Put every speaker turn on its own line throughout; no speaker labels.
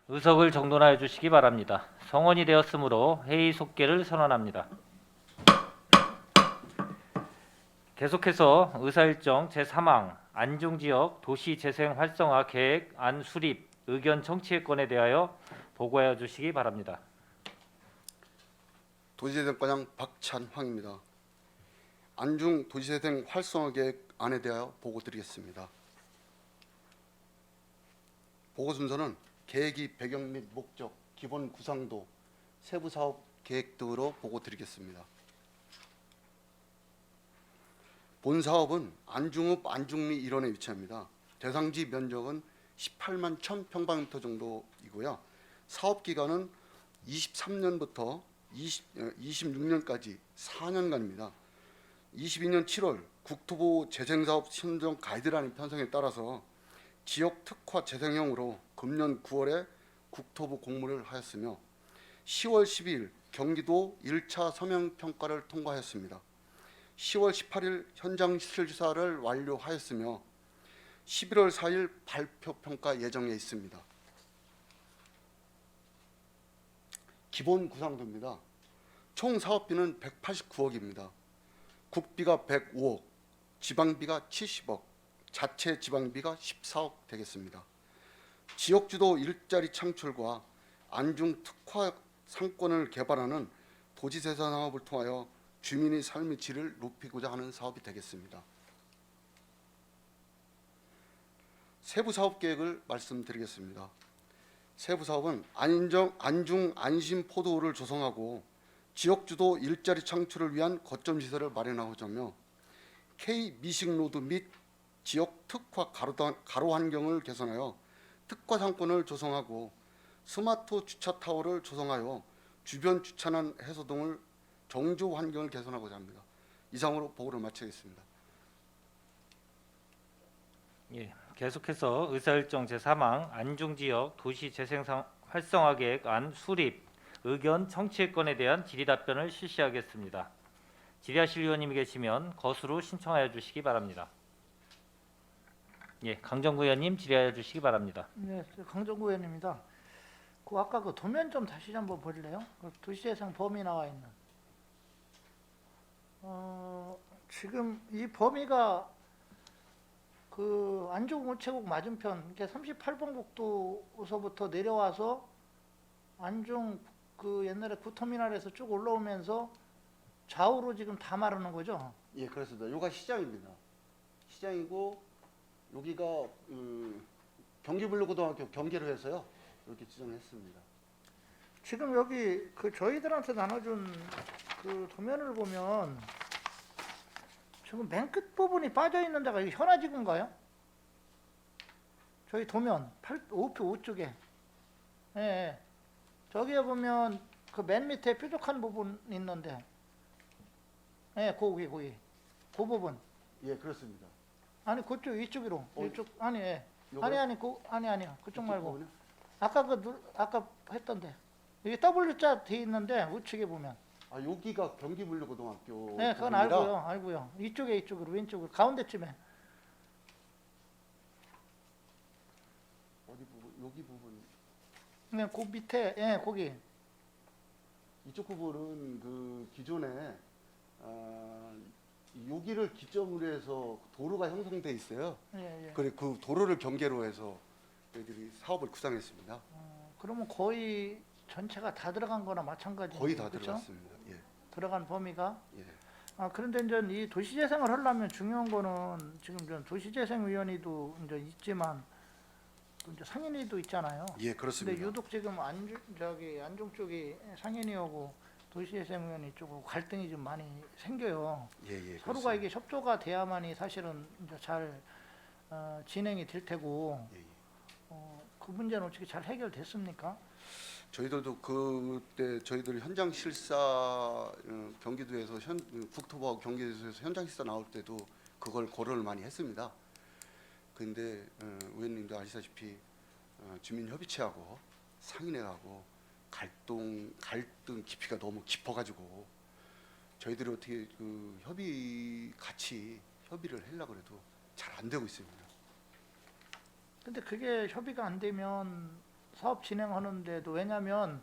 의석을 정돈하여 주시기 바랍니다. 성원이 되었으므로 회의 속개를 선언합니다. 계속해서 의사일정 제3항 안중지역 도시재생 활성화 계획 안 수립 의견 청취권에 대하여 보고하여 주시기 바랍니다.
도시재생과장 박찬황입니다. 안중 도시재생 활성화 계획 안에 대하여 보고 드리겠습니다. 보고 순서는 계획이 배경 및 목적, 기본 구상도, 세부 사업 계획 등으로 보고 드리겠습니다. 본 사업은 안중읍 안중리 일원에 위치합니다. 대상지 면적은 18만 1000평방미터 정도이고요. 사업 기간은 23년부터 26년까지 4년간입니다. 22년 7월 국토부 재생사업 선정 가이드라인 편성에 따라서 지역 특화 재생형으로 금년 9월에 국토부 공모를 하였으며 10월 12일 경기도 1차 서명 평가를 통과하였습니다. 10월 18일 현장 실사를 완료하였으며 11월 4일 발표 평가 예정에 있습니다. 기본 구상도입니다. 총 사업비는 189억입니다. 국비가 105억, 지방비가 70억, 자체 지방비가 14억 되겠습니다. 지역주도 일자리 창출과 안중 특화 상권을 개발하는 도지재생 사업을 통하여 주민의 삶의 질을 높이고자 하는 사업이 되겠습니다. 세부 사업 계획을 말씀드리겠습니다. 세부 사업은 안중 안심 포도를 조성하고 지역주도 일자리 창출을 위한 거점 시설을 마련하고자 하며 K 미식로드 및 지역 특화 가로 환경을 개선하여 특화 상권을 조성하고 스마트 주차 타워를 조성하여 주변 주차난 해소 등을 정주 환경을 개선하고자 합니다. 이상으로 보고를 마치겠습니다.
예, 계속해서 의사일정 제3항 안중지역 도시재생 활성화 계획 안 수립 의견 청취권에 대한 질의답변을 실시하겠습니다. 질의하실 의원님이 계시면 거수로 신청하여 주시기 바랍니다. 예, 강정구 의원님 질의하여 주시기 바랍니다.
네, 강정구 의원입니다. 그 아까 그 도면 좀 다시 한번 볼래요? 그 도시재생 범위 나와 있는. 지금 이 범위가 그 안중 우체국 맞은편, 이게 38번 국도서부터 내려와서 안중 그 옛날에 구터미널에서 쭉 올라오면서 좌우로 지금 다 마르는 거죠?
예, 그렇습니다. 여기가 시장입니다. 시장이고 여기가 경기블루고등학교 경계로 해서요. 이렇게 지정했습니다.
지금 여기 그 저희들한테 나눠준 그 도면을 보면 지금 맨 끝 부분이 빠져 있는 데가 이 현아지구인가요? 저희 도면 5표 우측에, 예, 예. 저기에 보면 그 맨 밑에 뾰족한 부분 있는데, 예, 거기 그 부분.
예, 그렇습니다.
아니 그쪽 이쪽으로 이쪽 아니 예.
요거요?
아니야 그쪽 말고
부분이요?
아까 했던데 여기 W자 돼 있는데 우측에 보면
아, 여기가 경기블루고등학교.
네 그건
부분이라
알고요 이쪽으로 왼쪽으로 가운데쯤에
어디 부분? 여기 부분.
그냥 그 밑에 예 거기
이쪽 부분은 그 기존에 여기를 기점으로 해서 도로가 형성돼 있어요.
예.
그래 그 도로를 경계로 해서 저희들이 사업을 구상했습니다.
그러면 거의 전체가 다 들어간 거나 마찬가지
거의 다 들어갔습니다. 예.
들어간 범위가
예.
그런데 이제 이 도시재생을 하려면 중요한 거는 지금 저 도시재생위원회도 이제 있지만 또 이제 상인위도 있잖아요.
예, 그렇습니다.
근데 유독 지금 안중 쪽이 상인위하고 도시재생위원회 쪽으로 갈등이 좀 많이 생겨요.
예,
서로가
그렇습니다.
이게 협조가 돼야만이 사실은 이제 잘 진행이 될 테고
예, 예.
그 문제는 어떻게 잘 해결됐습니까?
저희들도 그때 저희들 현장 실사 경기도에서 국토부하고 경기도에서 현장 실사 나올 때도 그걸 고려를 많이 했습니다. 그런데 의원님도 아시다시피 주민협의체하고 상인회하고 갈등 깊이가 너무 깊어가지고 저희들이 어떻게 그 협의를 하려고 해도 잘 안 되고 있습니다.
근데 그게 협의가 안 되면 사업 진행하는데도 왜냐하면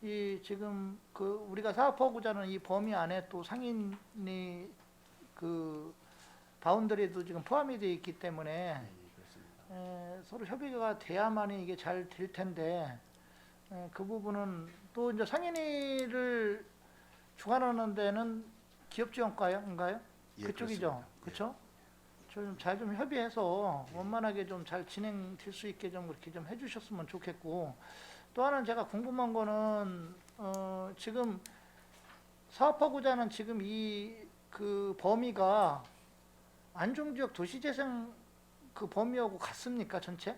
이 지금 그 우리가 사업하고자 하는 이 범위 안에 또 상인이 그 바운더리도 지금 포함이 되어 있기 때문에 서로 협의가 돼야만이 이게 잘 될 텐데 그 부분은 또 이제 상인이를 주관하는 데는 기업지원과인가요?
예,
그쪽이죠,
그렇습니다.
그렇죠? 좀 잘 좀 협의해서 원만하게 좀 잘 진행될 수 있게 좀 그렇게 좀 해주셨으면 좋겠고 또 하나는 제가 궁금한 거는 지금 사업하고자 하는 지금 이 그 범위가 안중지역 도시재생 그 범위하고 같습니까 전체?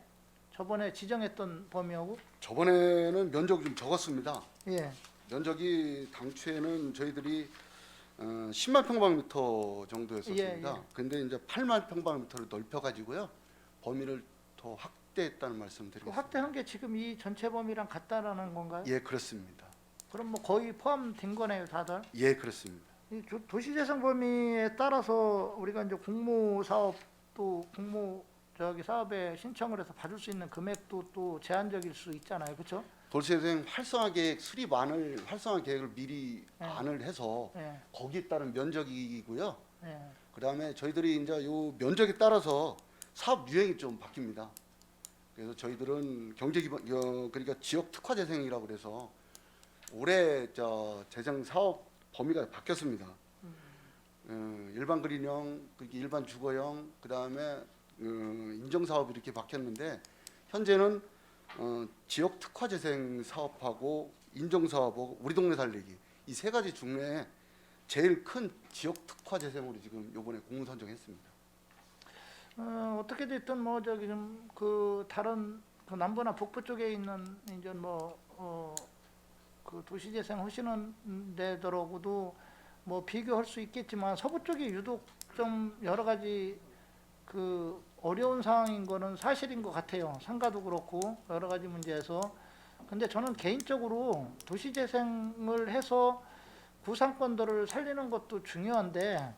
저번에 지정했던 범위하고?
저번에는 면적이 좀 적었습니다.
예,
면적이 당초에는 저희들이 10만 평방미터 정도였었습니다.
예, 예.
근데 이제 8만 평방미터를 넓혀가지고요 범위를 더 확대했다는
그
말씀드리겠습니다.
확대한 게 지금 이 전체 범위랑 같다라는 건가요?
예, 그렇습니다.
그럼 뭐 거의 포함된 거네요, 다들.
예, 그렇습니다.
이 도시재생 범위에 따라서 우리가 이제 공모 사업 또 공모 저기 사업에 신청을 해서 받을 수 있는 금액도 또 제한적일 수 있잖아요, 그렇죠?
도시재생 활성화 계획 수립안을 활성화 계획을 미리
예.
안을 해서
예,
거기에 따른 면적이고요.
예.
그다음에 저희들이 이제 요 면적에 따라서 사업 유형이 좀 바뀝니다. 그래서 저희들은 경제 기반 그러니까 지역 특화 재생이라고 그래서 올해 재생 사업 범위가 바뀌었습니다. 일반 그린형, 일반 주거형, 그다음에 인정 사업 이렇게 바뀌었는데 현재는 지역 특화 재생 사업하고 인정 사업하고 우리 동네 살리기 이 세 가지 중에 제일 큰 지역 특화 재생으로 지금 요번에 공문 선정했습니다.
어떻게 됐든 뭐 저기 좀 그 다른 그 남부나 북부 쪽에 있는 이제 그 도시재생 하시는 데들하고도 뭐 비교할 수 있겠지만 서부 쪽이 유독 좀 여러 가지 그 어려운 상황인 거는 사실인 것 같아요. 상가도 그렇고 여러 가지 문제에서. 근데 저는 개인적으로 도시재생을 해서 구상권들을 살리는 것도 중요한데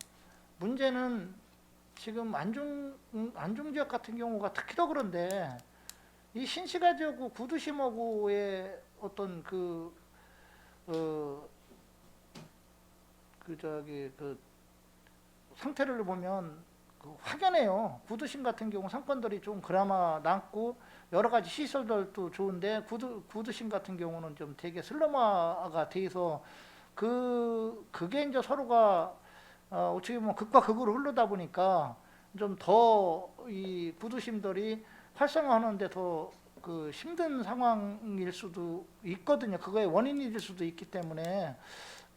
문제는 지금 안중 지역 같은 경우가 특히 더 그런데 이 신시가 지역구 구두심하고의 어떤 그 상태를 보면 확연해요. 구두심 같은 경우 상권들이 좀 그나마 남고 여러 가지 시설들도 좋은데 구두심 같은 경우는 좀 되게 슬럼화가 돼 있어 그게 이제 서로가 어떻게 보면 극과 극으로 흐르다 보니까 좀 더 이 구두심들이 활성화하는데 더 그 힘든 상황일 수도 있거든요. 그거의 원인이 될 수도 있기 때문에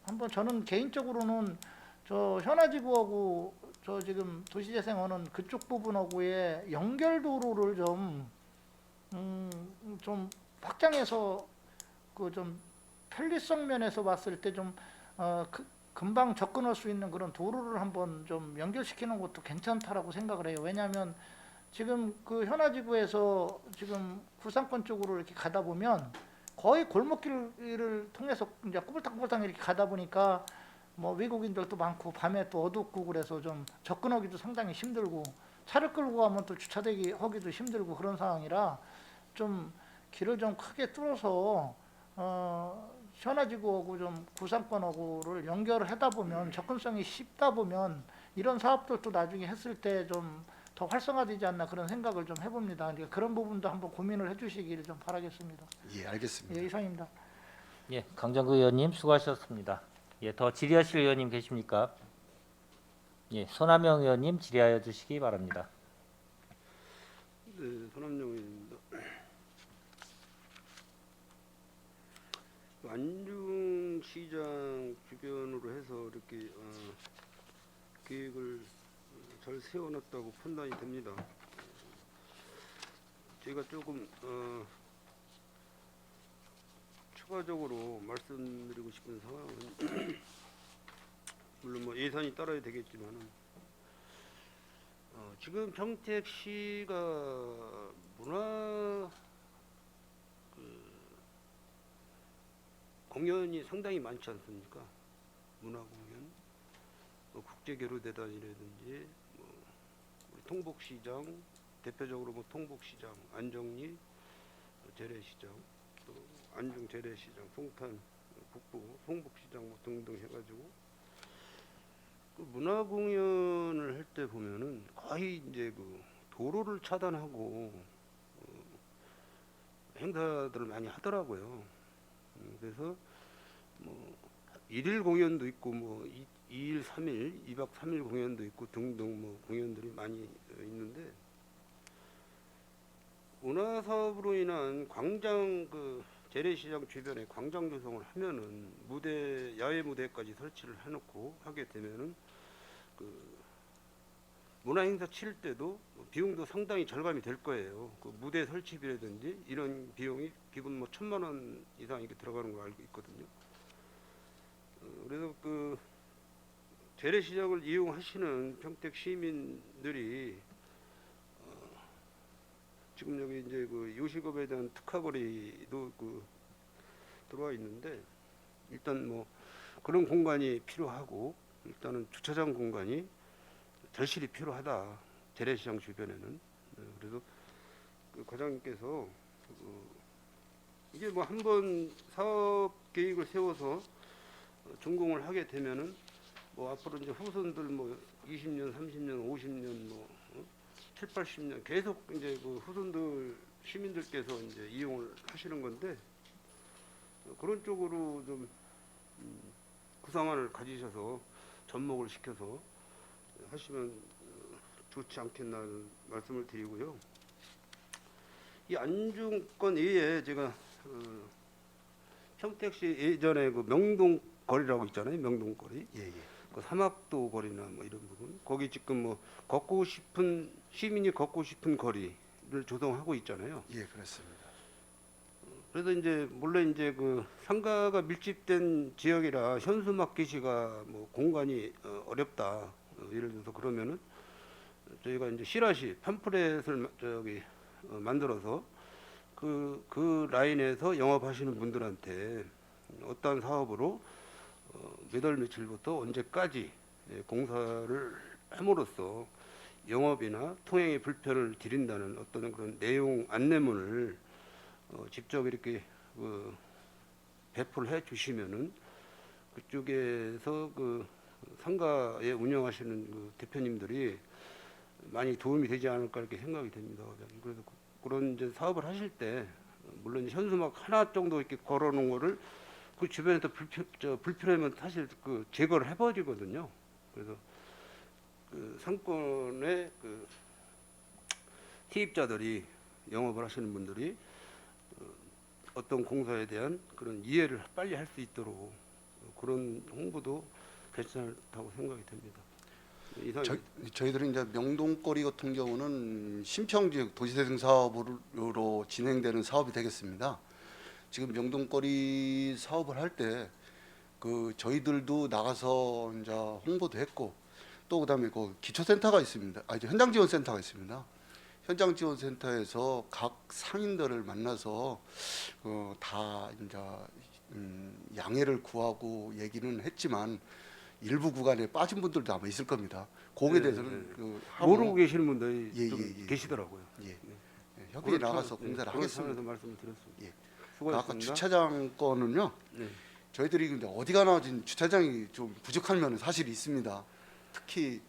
한번 저는 개인적으로는 저 현아지구하고 저 지금 도시재생하는 그쪽 부분하고의 연결도로를 좀 확장해서 그 좀 편리성 면에서 봤을 때 좀 금방 접근할 수 있는 그런 도로를 한번 좀 연결시키는 것도 괜찮다라고 생각을 해요. 왜냐하면 지금 그 현아지구에서 지금 구상권 쪽으로 이렇게 가다 보면 거의 골목길을 통해서 이제 꼬불탕꼬불탕 이렇게 가다 보니까 뭐 외국인들도 많고 밤에 또 어둡고 그래서 좀 접근하기도 상당히 힘들고 차를 끌고 가면 또 주차되기 하기도 힘들고 그런 상황이라 좀 길을 좀 크게 뚫어서 현아지구하고 좀 구상권하고를 연결을 하다 보면 접근성이 쉽다 보면 이런 사업들도 나중에 했을 때 좀 더 활성화되지 않나 그런 생각을 좀 해봅니다. 그러니까 그런 부분도 한번 고민을 해주시기를 좀 바라겠습니다.
예, 알겠습니다.
예, 이상입니다.
예, 강정구 의원님 수고하셨습니다. 예, 더 질의하실 의원님 계십니까? 예, 손하명 의원님 질의하여 주시기 바랍니다.
네, 손남영 의원입니다. 안중시장 주변으로 해서 이렇게 계획을 잘 세워놨다고 판단이 됩니다. 제가 조금 추가적으로 말씀드리고 싶은 상황은 물론 뭐 예산이 따라야 되겠지만은 지금 평택시가 문화 공연이 상당히 많지 않습니까? 문화 공연, 뭐 국제교류대단이라든지 뭐 우리 통복시장 대표적으로 뭐 통복시장, 안정리, 재래시장 안중 재래시장, 송탄 북부 송북시장 뭐 등등 해가지고 그 문화 공연을 할 때 보면은 거의 이제 그 도로를 차단하고 행사들을 많이 하더라고요. 그래서 뭐 일일 공연도 있고 뭐 2일, 3일, 2박 3일 공연도 있고 등등 뭐 공연들이 많이 있는데 문화 사업으로 인한 광장 그 재래시장 주변에 광장 조성을 하면은 무대 야외 무대까지 설치를 해놓고 하게 되면은 그 문화 행사 칠 때도 비용도 상당히 절감이 될 거예요. 그 무대 설치비라든지 이런 비용이 기본 뭐 1,000만 원 이상 이렇게 들어가는 걸 알고 있거든요. 그래서 그 재래시장을 이용하시는 평택 시민들이 지금 여기 이제 그 요식업에 대한 특화거리도 그 들어와 있는데 일단 뭐 그런 공간이 필요하고 일단은 주차장 공간이 절실히 필요하다. 재래시장 주변에는. 그래서 그 과장님께서 이게 뭐 한번 사업 계획을 세워서 준공을 하게 되면은 뭐 앞으로 이제 후손들 뭐 20년, 30년, 50년 뭐 7, 80년 계속 이제 그 후손들 시민들께서 이제 이용을 하시는 건데 그런 쪽으로 좀 구상안을 가지셔서 접목을 시켜서 하시면 좋지 않겠나는 말씀을 드리고요. 이 안중권 외에 제가 평택시 예전에 그 명동거리라고 있잖아요. 명동거리.
예, 예.
그 사막도 거리나 뭐 이런 부분. 거기 지금 뭐 걷고 싶은 시민이 걷고 싶은 거리를 조성하고 있잖아요.
예, 그렇습니다.
그래서 이제 물론 이제 그 상가가 밀집된 지역이라 현수막 게시가 뭐 공간이 어렵다. 예를 들어서 그러면은 저희가 이제 시라시 팜플렛을 만들어서 그 라인에서 영업하시는 분들한테 어떠한 사업으로 몇 월 며칠부터 언제까지 공사를 함으로써 영업이나 통행의 불편을 드린다는 어떤 그런 내용 안내문을 직접 이렇게 배포를 해 주시면은 그쪽에서 그 상가에 운영하시는 그 대표님들이 많이 도움이 되지 않을까 이렇게 생각이 됩니다. 그래서 그런 이제 사업을 하실 때 물론 현수막 하나 정도 이렇게 걸어놓은 거를 그 주변에서 불필요하면 사실 그 제거를 해버리거든요. 그래서 그 상권의 그 티입자들이 영업을 하시는 분들이 어떤 공사에 대한 그런 이해를 빨리 할 수 있도록 그런 홍보도 괜찮다고 생각이 됩니다. 이상.
저희들은 이제 명동거리 같은 경우는 신평지역 도시재생 사업으로 진행되는 사업이 되겠습니다. 지금 명동거리 사업을 할 때 그 저희들도 나가서 이제 홍보도 했고 또 그다음에 그 기초센터가 있습니다. 이제 현장지원센터가 있습니다. 현장지원센터에서 각 상인들을 만나서 다 이제 양해를 구하고 얘기는 했지만 일부 구간에 빠진 분들도 아마 있을 겁니다. 거기에 대해서는 그
모르고 계시는 분들이
예,
좀
예, 예.
계시더라고요.
예, 협의에 나가서 공사를 하겠습니다.
그래서 말씀을 드렸습니다.
예.
수고하셨습니다.
아까 주차장 거는요.
네.
저희들이 근데 어디 가나 지금 주차장이 좀 부족한 면은 사실 있습니다. 특히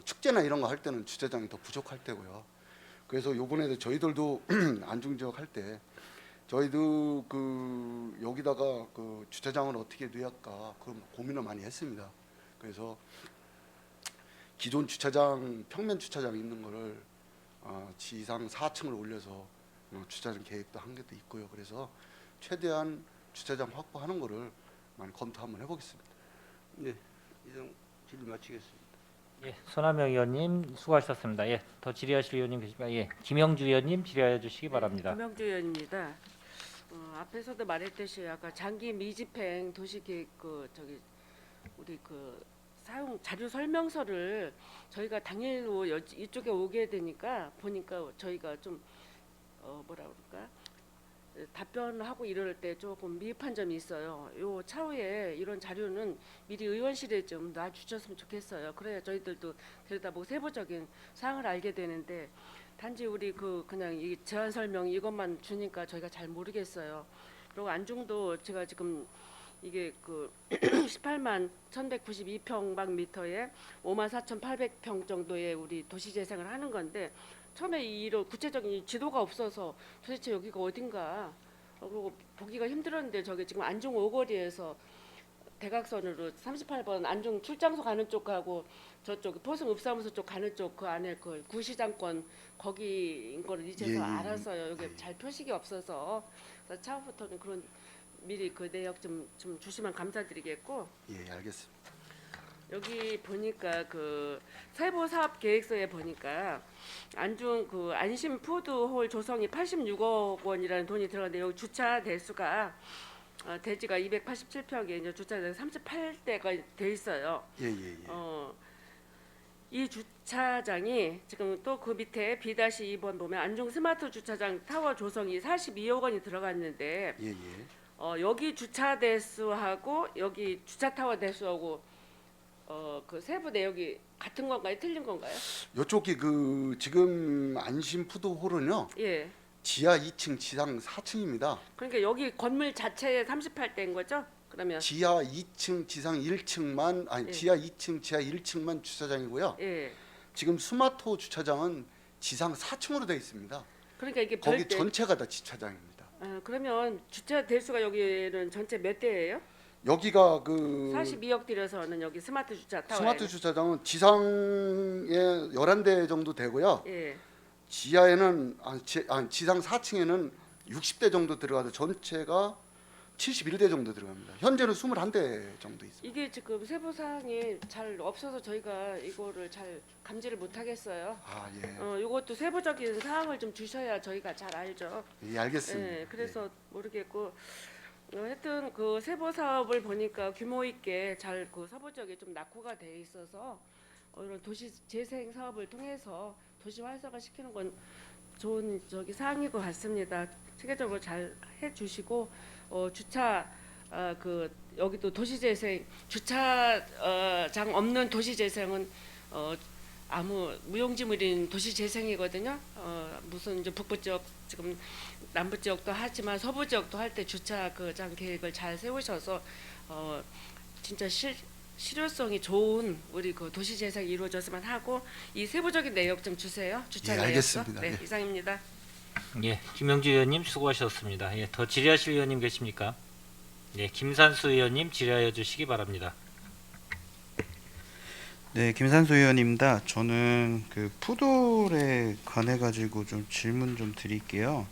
축제나 이런 거 할 때는 주차장이 더 부족할 때고요. 그래서 요번에도 저희들도 안중지역 할 때 저희도 그 여기다가 그 주차장을 어떻게 놔할까 그 고민을 많이 했습니다. 그래서 기존 주차장 평면 주차장 있는 거를 지상 4층을 올려서 주차장 계획도 한 게도 있고요. 그래서 최대한 주차장 확보하는 거를 많이 검토 한번 해보겠습니다.
네, 이상 질의 마치겠습니다.
예, 손하명 의원님 수고하셨습니다. 예, 더 질의하실 의원님 계십니까? 예, 김영주 의원님 질의해 주시기 바랍니다.
김영주 의원입니다. 앞에서도 말했듯이 아까 장기 미집행 도시계획 우리 사용 자료 설명서를 저희가 당일로 이쪽에 오게 되니까 보니까 저희가 좀 뭐라 그럴까 답변하고 이럴 때 조금 미흡한 점이 있어요. 요 차후에 이런 자료는 미리 의원실에 좀 놔주셨으면 좋겠어요. 그래야 저희들도 들여다보고 세부적인 사항을 알게 되는데 단지 우리 그냥 이 제안 설명 이것만 주니까 저희가 잘 모르겠어요. 그리고 안중도 제가 지금 이게 그 18만 1,192평방미터에 54,800평 정도의 우리 도시 재생을 하는 건데 처음에 이런 구체적인 이 지도가 없어서 도대체 여기가 어딘가 그리고 보기가 힘들었는데 저게 지금 안중 오거리에서 대각선으로 38번 안중 출장소 가는 쪽하고 저쪽 포승 읍사무소 쪽 가는 쪽 그 안에 그 구시장권 거기인 거를 이제서
예, 예.
알았어요. 여기 잘 표식이 없어서 그래서 차후부터는 그런 미리 그 내역 좀 주시면 감사드리겠고
예, 알겠습니다.
여기 보니까 그 세부 사업 계획서에 보니까 안중 그 안심 푸드홀 조성이 86억 원이라는 돈이 들어갔는데 여기 주차 대수가 대지가 287평에 이제 주차장이 38대가 돼 있어요.
예, 예, 예.
이 주차장이 지금 또 그 밑에 B-2번 보면 안중 스마트 주차장 타워 조성이 42억 원이 들어갔는데
예, 예.
여기 주차 대수하고 여기 주차 타워 대수하고 그 세부 내역이 같은 건가요? 틀린 건가요?
요쪽이 그 지금 안심 푸드홀은요.
예.
지하 2층, 지상 4층입니다.
그러니까 여기 건물 자체에 38대인 거죠? 그러면
지하 2층, 지상 1층만 아니
예.
지하 2층, 지하 1층만 주차장이고요.
예.
지금 스마트 주차장은 지상 4층으로 되어 있습니다.
그러니까 이게
거기
별대.
전체가 다 주차장입니다.
그러면 주차 대수가 여기는 전체 몇 대예요?
여기가 그
42억 들여서는 여기 스마트 주차 타워.
스마트 주차장은 지상에 11대 정도 되고요.
예.
지하에는 지상 4층에는 60대 정도 들어가서 전체가 71대 정도 들어갑니다. 현재는 21대 정도 있습니다.
이게 지금 세부 사항이 잘 없어서 저희가 이거를 잘 감지를 못 하겠어요.
아, 예.
이것도 세부적인 사항을 좀 주셔야 저희가 잘 알죠.
예, 알겠습니다.
예, 그래서 모르겠고 하여튼 그 세부 사업을 보니까 규모 있게 잘 그 서부지역에 좀 낙후가 돼 있어서 이런 도시 재생 사업을 통해서 도시 활성화 시키는 건 좋은 저기 사항인 것 같습니다. 체계적으로 잘 해주시고 주차 그 여기도 도시 재생 주차장 없는 도시 재생은 아무 무용지물인 도시 재생이거든요. 무슨 이제 북부 지역 지금 남부 지역도 하지만 서부 지역도 할 때 주차 그장 계획을 잘 세우셔서 진짜 실효성이 좋은 우리 그 도시 재생이 이루어졌으면 하고 이 세부적인 내역 좀 주세요. 주차
예,
내역도.
알겠습니다.
네,
예.
이상입니다.
예, 김영주 의원님 수고하셨습니다. 예, 더 질의하실 의원님 계십니까? 예, 김산수 의원님 질의하여 주시기 바랍니다.
네, 김산수 의원입니다. 저는 그 푸돌에 관해 가지고 좀 질문 좀 드릴게요.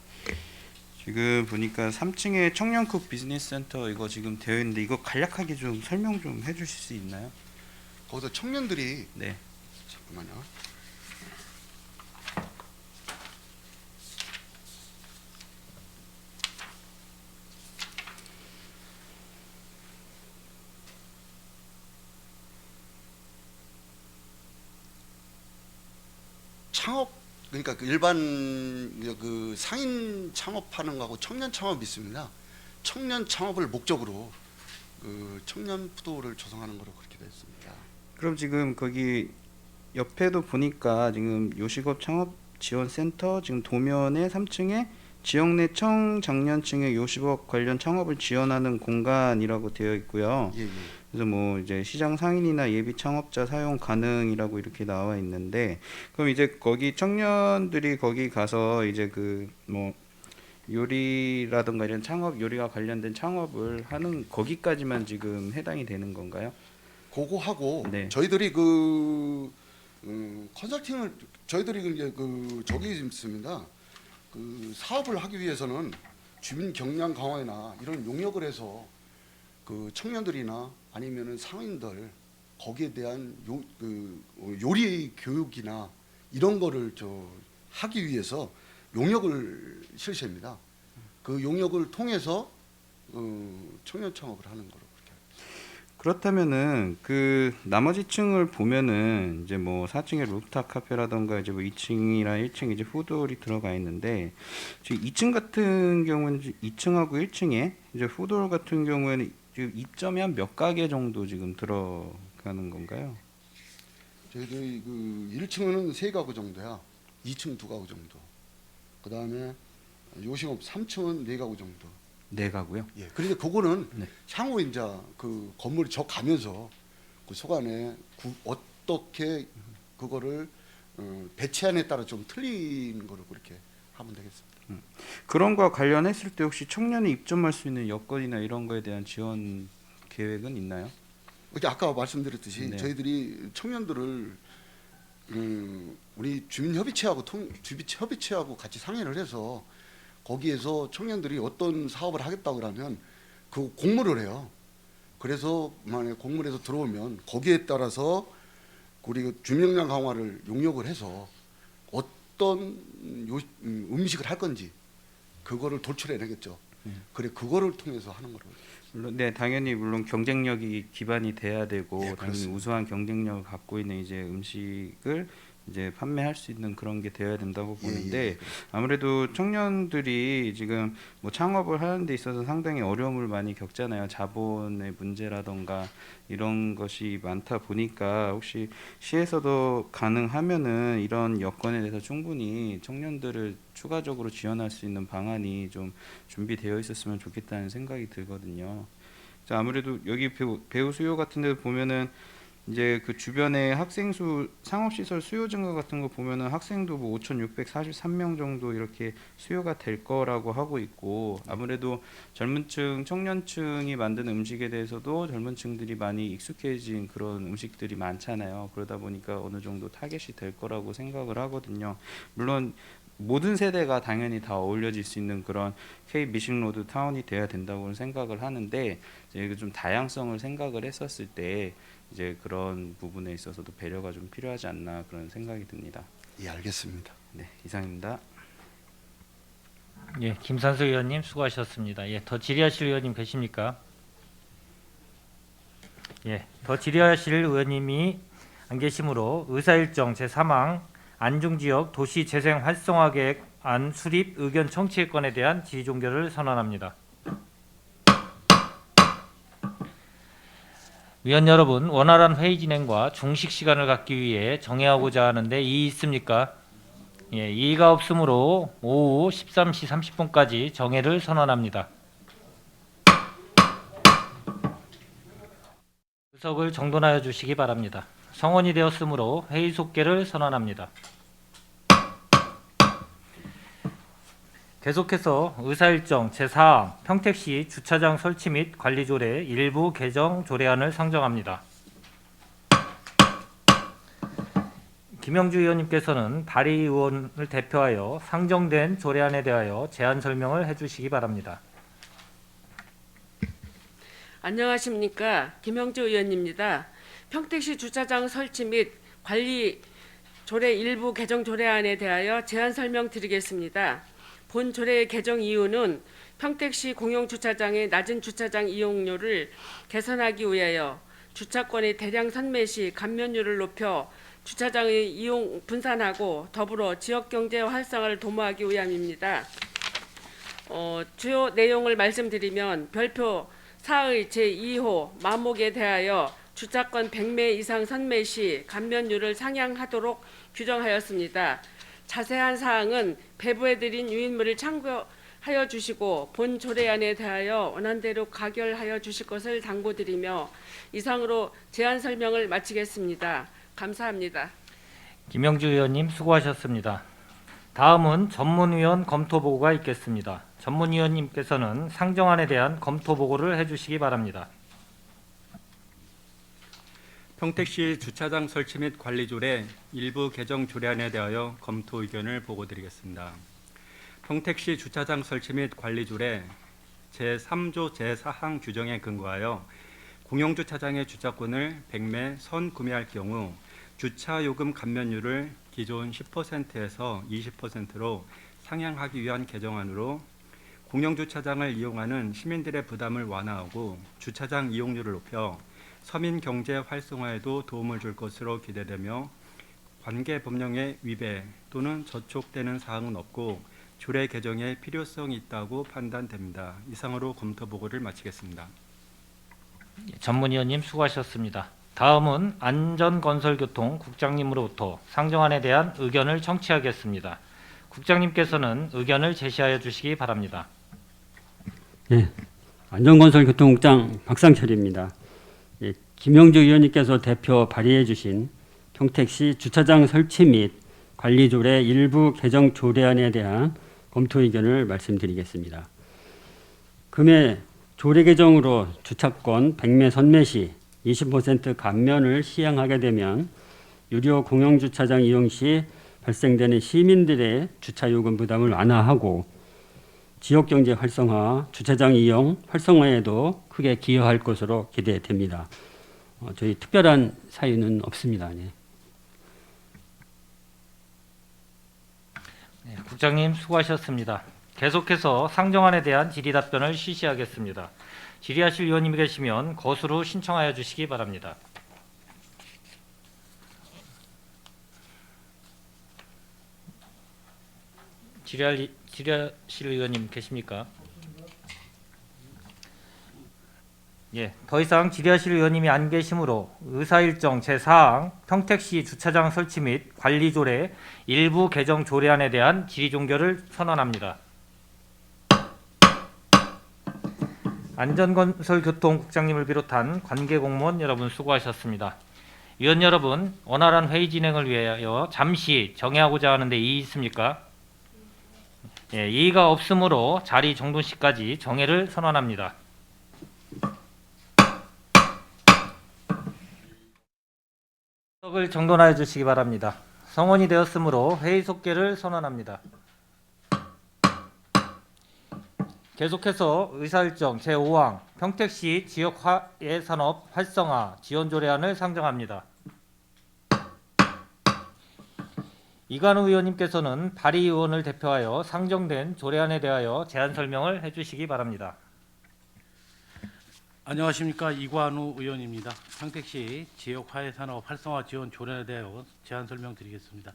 지금 보니까 3층에 청년급 비즈니스 센터 이거 지금 되어 있는데 이거 간략하게 좀 설명 좀 해주실 수 있나요?
거기서 청년들이
네.
잠깐만요. 창업 그러니까 그 일반 그 상인 창업하는 거하고 청년 창업이 있습니다. 청년 창업을 목적으로 그 청년 푸드홀을 조성하는 거로 그렇게 되어 있습니다.
그럼 지금 거기 옆에도 보니까 지금 요식업 창업 지원 센터 지금 도면에 3층에 지역 내 청장년층의 요식업 관련 창업을 지원하는 공간이라고 되어 있고요.
예, 예.
그래서 뭐 이제 시장 상인이나 예비 창업자 사용 가능이라고 이렇게 나와 있는데 그럼 이제 거기 청년들이 거기 가서 이제 그 뭐 요리라든가 이런 창업 요리와 관련된 창업을 하는 거기까지만 지금 해당이 되는 건가요?
그거 하고
네.
저희들이 그 컨설팅을 저희들이 이제 그 저기 있습니다. 그 사업을 하기 위해서는 주민 경량 강화나 이런 용역을 해서 그 청년들이나 아니면은 상인들 거기에 대한 요리 교육이나 이런 거를 하기 위해서 용역을 실시합니다. 그 용역을 통해서 청년 창업을 하는 거로 그렇게.
그렇다면은 그 나머지 층을 보면은 이제 뭐 4층에 루프탑 카페라던가 이제 뭐 2층이랑 1층 이제 푸드홀이 들어가 있는데 지금 2층 같은 경우는 2층하고 1층에 이제 푸드홀 같은 경우에는 지금 입점이 한 몇 가게 정도 지금 들어가는 건가요?
저희들이 그 1층은 3가구 정도야. 2층 2가구 정도. 그다음에 요식업 3층은 4가구 정도.
네 가구요.
예. 그런데 그거는
네.
향후 이제 그 건물이 져 가면서 그 소관에 어떻게 그거를 배치하느냐에 따라 좀 틀린 거를 그렇게 하면 되겠습니다.
그런 거 관련했을 때 혹시 청년이 입점할 수 있는 여건이나 이런 거에 대한 지원 계획은 있나요?
이게 아까 말씀드렸듯이
네.
저희들이 청년들을 우리 주민협의체하고 같이 상의를 해서 거기에서 청년들이 어떤 사업을 하겠다고 그러면 그 공모를 해요. 그래서 만약에 공모에서 들어오면 거기에 따라서 우리 그 주민역량 강화를 용역을 해서 어떤 음식을 할 건지 그거를 도출해내겠죠. 그래 그거를 통해서 하는 거로.
물론 네, 당연히 물론 경쟁력이 기반이 돼야 되고
예,
당연히
그렇습니다.
우수한 경쟁력을 갖고 있는 이제 음식을 이제 판매할 수 있는 그런 게 되어야 된다고 보는데 아무래도 청년들이 지금 뭐 창업을 하는 데 있어서 상당히 어려움을 많이 겪잖아요. 자본의 문제라던가 이런 것이 많다 보니까 혹시 시에서도 가능하면은 이런 여건에 대해서 충분히 청년들을 추가적으로 지원할 수 있는 방안이 좀 준비되어 있었으면 좋겠다는 생각이 들거든요. 자, 아무래도 여기 배우 수요 같은 데 보면은 이제 그 주변에 학생 수 상업시설 수요 증가 같은 거 보면은 학생도 뭐 5,643명 정도 이렇게 수요가 될 거라고 하고 있고 아무래도 젊은층 청년층이 만드는 음식에 대해서도 젊은층들이 많이 익숙해진 그런 음식들이 많잖아요. 그러다 보니까 어느 정도 타겟이 될 거라고 생각을 하거든요. 물론 모든 세대가 당연히 다 어울려질 수 있는 그런 K 미싱로드 타운이 돼야 된다고 생각을 하는데 이제 좀 다양성을 생각을 했었을 때 이제 그런 부분에 있어서도 배려가 좀 필요하지 않나 그런 생각이 듭니다.
예, 알겠습니다.
네, 이상입니다.
예, 김산수 의원님 수고하셨습니다. 예, 더 질의하실 의원님 계십니까? 예, 더 질의하실 의원님이 안 계시므로 의사일정 제3항 안중지역 도시재생 활성화 계획 안 수립 의견 청취의 건에 대한 질의 종결을 선언합니다. 위원 여러분, 원활한 회의 진행과 중식 시간을 갖기 위해 정해하고자 하는데 이의 있습니까? 예, 이의가 없으므로 오후 13시 30분까지 정회를 선언합니다. 의석을 정돈하여 주시기 바랍니다. 성원이 되었으므로 회의 속개를 선언합니다. 계속해서 의사일정 제4항 평택시 주차장 설치 및 관리 조례 일부 개정 조례안을 상정합니다. 김영주 의원님께서는 발의 의원을 대표하여 상정된 조례안에 대하여 제안 설명을 해주시기 바랍니다.
안녕하십니까, 김영주 의원입니다. 평택시 주차장 설치 및 관리 조례 일부 개정 조례안에 대하여 제안 설명드리겠습니다. 본 조례의 개정 이유는 평택시 공용주차장의 낮은 주차장 이용료를 개선하기 위하여 주차권의 대량 선매 시 감면율을 높여 주차장의 이용 분산하고 더불어 지역경제 활성화를 도모하기 위함입니다. 주요 내용을 말씀드리면 별표 4의 제2호 마목에 대하여 주차권 100매 이상 선매 시 감면율을 상향하도록 규정하였습니다. 자세한 사항은 배부해드린 유인물을 참고하여 주시고 본 조례안에 대하여 원안대로 가결하여 주실 것을 당부드리며 이상으로 제안 설명을 마치겠습니다. 감사합니다.
김영주 의원님 수고하셨습니다. 다음은 전문위원 검토보고가 있겠습니다. 전문위원님께서는 상정안에 대한 검토보고를 해주시기 바랍니다.
평택시 주차장 설치 및 관리 조례 일부 개정 조례안에 대하여 검토 의견을 보고드리겠습니다. 평택시 주차장 설치 및 관리 조례 제3조 제4항 규정에 근거하여 공용주차장의 주차권을 100매 선 구매할 경우 주차요금 감면율을 기존 10%에서 20%로 상향하기 위한 개정안으로 공용주차장을 이용하는 시민들의 부담을 완화하고 주차장 이용률을 높여 서민 경제 활성화에도 도움을 줄 것으로 기대되며 관계 법령의 위배 또는 저촉되는 사항은 없고 조례 개정의 필요성이 있다고 판단됩니다. 이상으로 검토 보고를 마치겠습니다.
전문위원님 수고하셨습니다. 다음은 안전건설교통 국장님으로부터 상정안에 대한 의견을 청취하겠습니다. 국장님께서는 의견을 제시하여 주시기 바랍니다.
예, 안전건설교통국장 박상철입니다. 예, 김영주 의원님께서 대표 발의해 주신 평택시 주차장 설치 및 관리 조례 일부 개정 조례안에 대한 검토 의견을 말씀드리겠습니다. 금해 조례 개정으로 주차권 100매 선매 시 20% 감면을 시행하게 되면 유료 공영주차장 이용 시 발생되는 시민들의 주차요금 부담을 완화하고 지역경제 활성화, 주차장 이용 활성화에도 크게 기여할 것으로 기대됩니다. 저희 특별한 사유는 없습니다. 네.
네, 국장님 수고하셨습니다. 계속해서 상정안에 대한 질의 답변을 실시하겠습니다. 질의하실 의원님이 계시면 거수로 신청하여 주시기 바랍니다. 질의하실 의원님 계십니까? 예, 더 이상 질의하실 의원님이 안 계시므로 의사일정 제4항 평택시 주차장 설치 및 관리 조례 일부 개정 조례안에 대한 질의 종결을 선언합니다. 안전건설교통국장님을 비롯한 관계 공무원 여러분 수고하셨습니다. 위원 여러분, 원활한 회의 진행을 위하여 잠시 정회하고자 하는데 이의 있습니까? 예, 이의가 없으므로 자리 정돈 시까지 정회를 선언합니다. 을 정돈하여 주시기 바랍니다. 성원이 되었으므로 회의 속개를 선언합니다. 계속해서 의사일정 제5항 평택시 지역화해산업 활성화 지원 조례안을 상정합니다. 이관우 의원님께서는 발의의원을 대표하여 상정된 조례안에 대하여 제안 설명을 해주시기 바랍니다.
안녕하십니까, 이관우 의원입니다. 평택시 지역화해산업 활성화 지원 조례에 대하여 제안 설명드리겠습니다.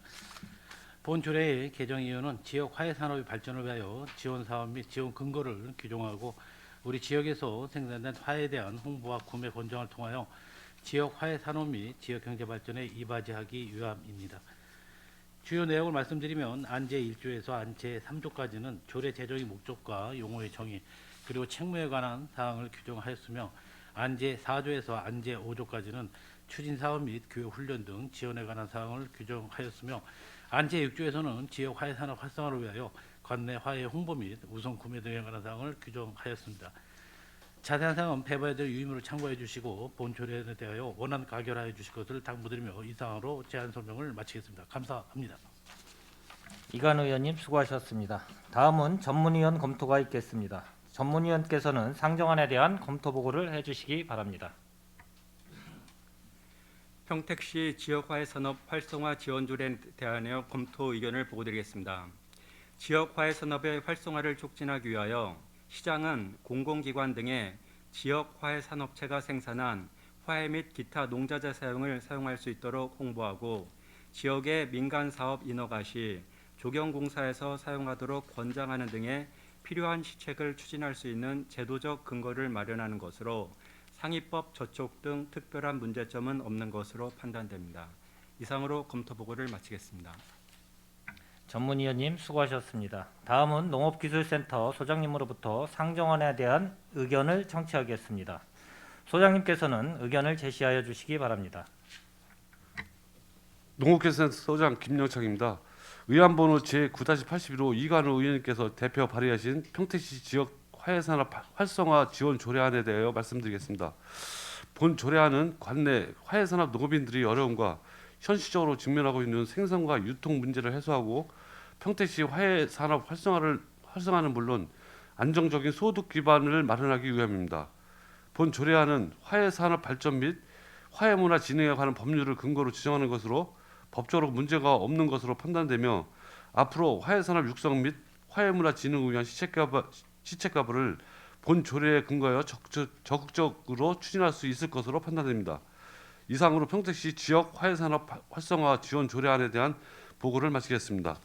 본 조례의 개정 이유는 지역화해산업의 발전을 위하여 지원 사업 및 지원 근거를 규정하고 우리 지역에서 생산된 화해에 대한 홍보와 구매 권장을 통하여 지역화해산업 및 지역경제 발전에 이바지하기 위함입니다. 주요 내용을 말씀드리면 안제 1조에서 안제 3조까지는 조례 제정의 목적과 용어의 정의 그리고 책무에 관한 사항을 규정하였으며 안제 4조에서 안제 5조까지는 추진사업 및 교육훈련 등 지원에 관한 사항을 규정하였으며 안제 6조에서는 지역 화해산업 활성화를 위하여 관내 화해 홍보 및 우선 구매 등에 관한 사항을 규정하였습니다. 자세한 사항은 배부에들 유의문을 참고해 주시고 본 조례에 대하여 원안 가결하여 주실 것을 당부드리며 이상으로 제안 설명을 마치겠습니다. 감사합니다.
이관우 의원님 수고하셨습니다. 다음은 전문위원 검토가 있겠습니다. 전문위원께서는 상정안에 대한 검토 보고를 해주시기 바랍니다.
평택시 지역화해산업 활성화 지원 조례에 대하여 검토 의견을 보고드리겠습니다. 지역화해산업의 활성화를 촉진하기 위하여 시장은 공공기관 등의 지역화해산업체가 생산한 화해 및 기타 농자재 사용을 사용할 수 있도록 홍보하고 지역의 민간사업 인허가 시 조경공사에서 사용하도록 권장하는 등의 필요한 시책을 추진할 수 있는 제도적 근거를 마련하는 것으로 상위법 저촉 등 특별한 문제점은 없는 것으로 판단됩니다. 이상으로 검토 보고를 마치겠습니다.
전문위원님 수고하셨습니다. 다음은 농업기술센터 소장님으로부터 상정안에 대한 의견을 청취하겠습니다. 소장님께서는 의견을 제시하여 주시기 바랍니다.
농업기술센터 소장 김영창입니다. 의안번호 제9-81호 이관우 의원님께서 대표 발의하신 평택시 지역 화해산업 활성화 지원 조례안에 대하여 말씀드리겠습니다. 본 조례안은 관내 화해산업 농업인들이 어려움과 현실적으로 직면하고 있는 생산과 유통 문제를 해소하고 평택시 화해산업 활성화는 물론 안정적인 소득 기반을 마련하기 위함입니다. 본 조례안은 화해산업 발전 및 화해문화 진흥에 관한 법률을 근거로 지정하는 것으로 법적으로 문제가 없는 것으로 판단되며 앞으로 화해산업 육성 및 화해문화 진흥을 위한 시책가부를 본 조례에 근거하여 적극적으로 추진할 수 있을 것으로 판단됩니다. 이상으로 평택시 지역 화해산업 활성화 지원 조례안에 대한 보고를 마치겠습니다.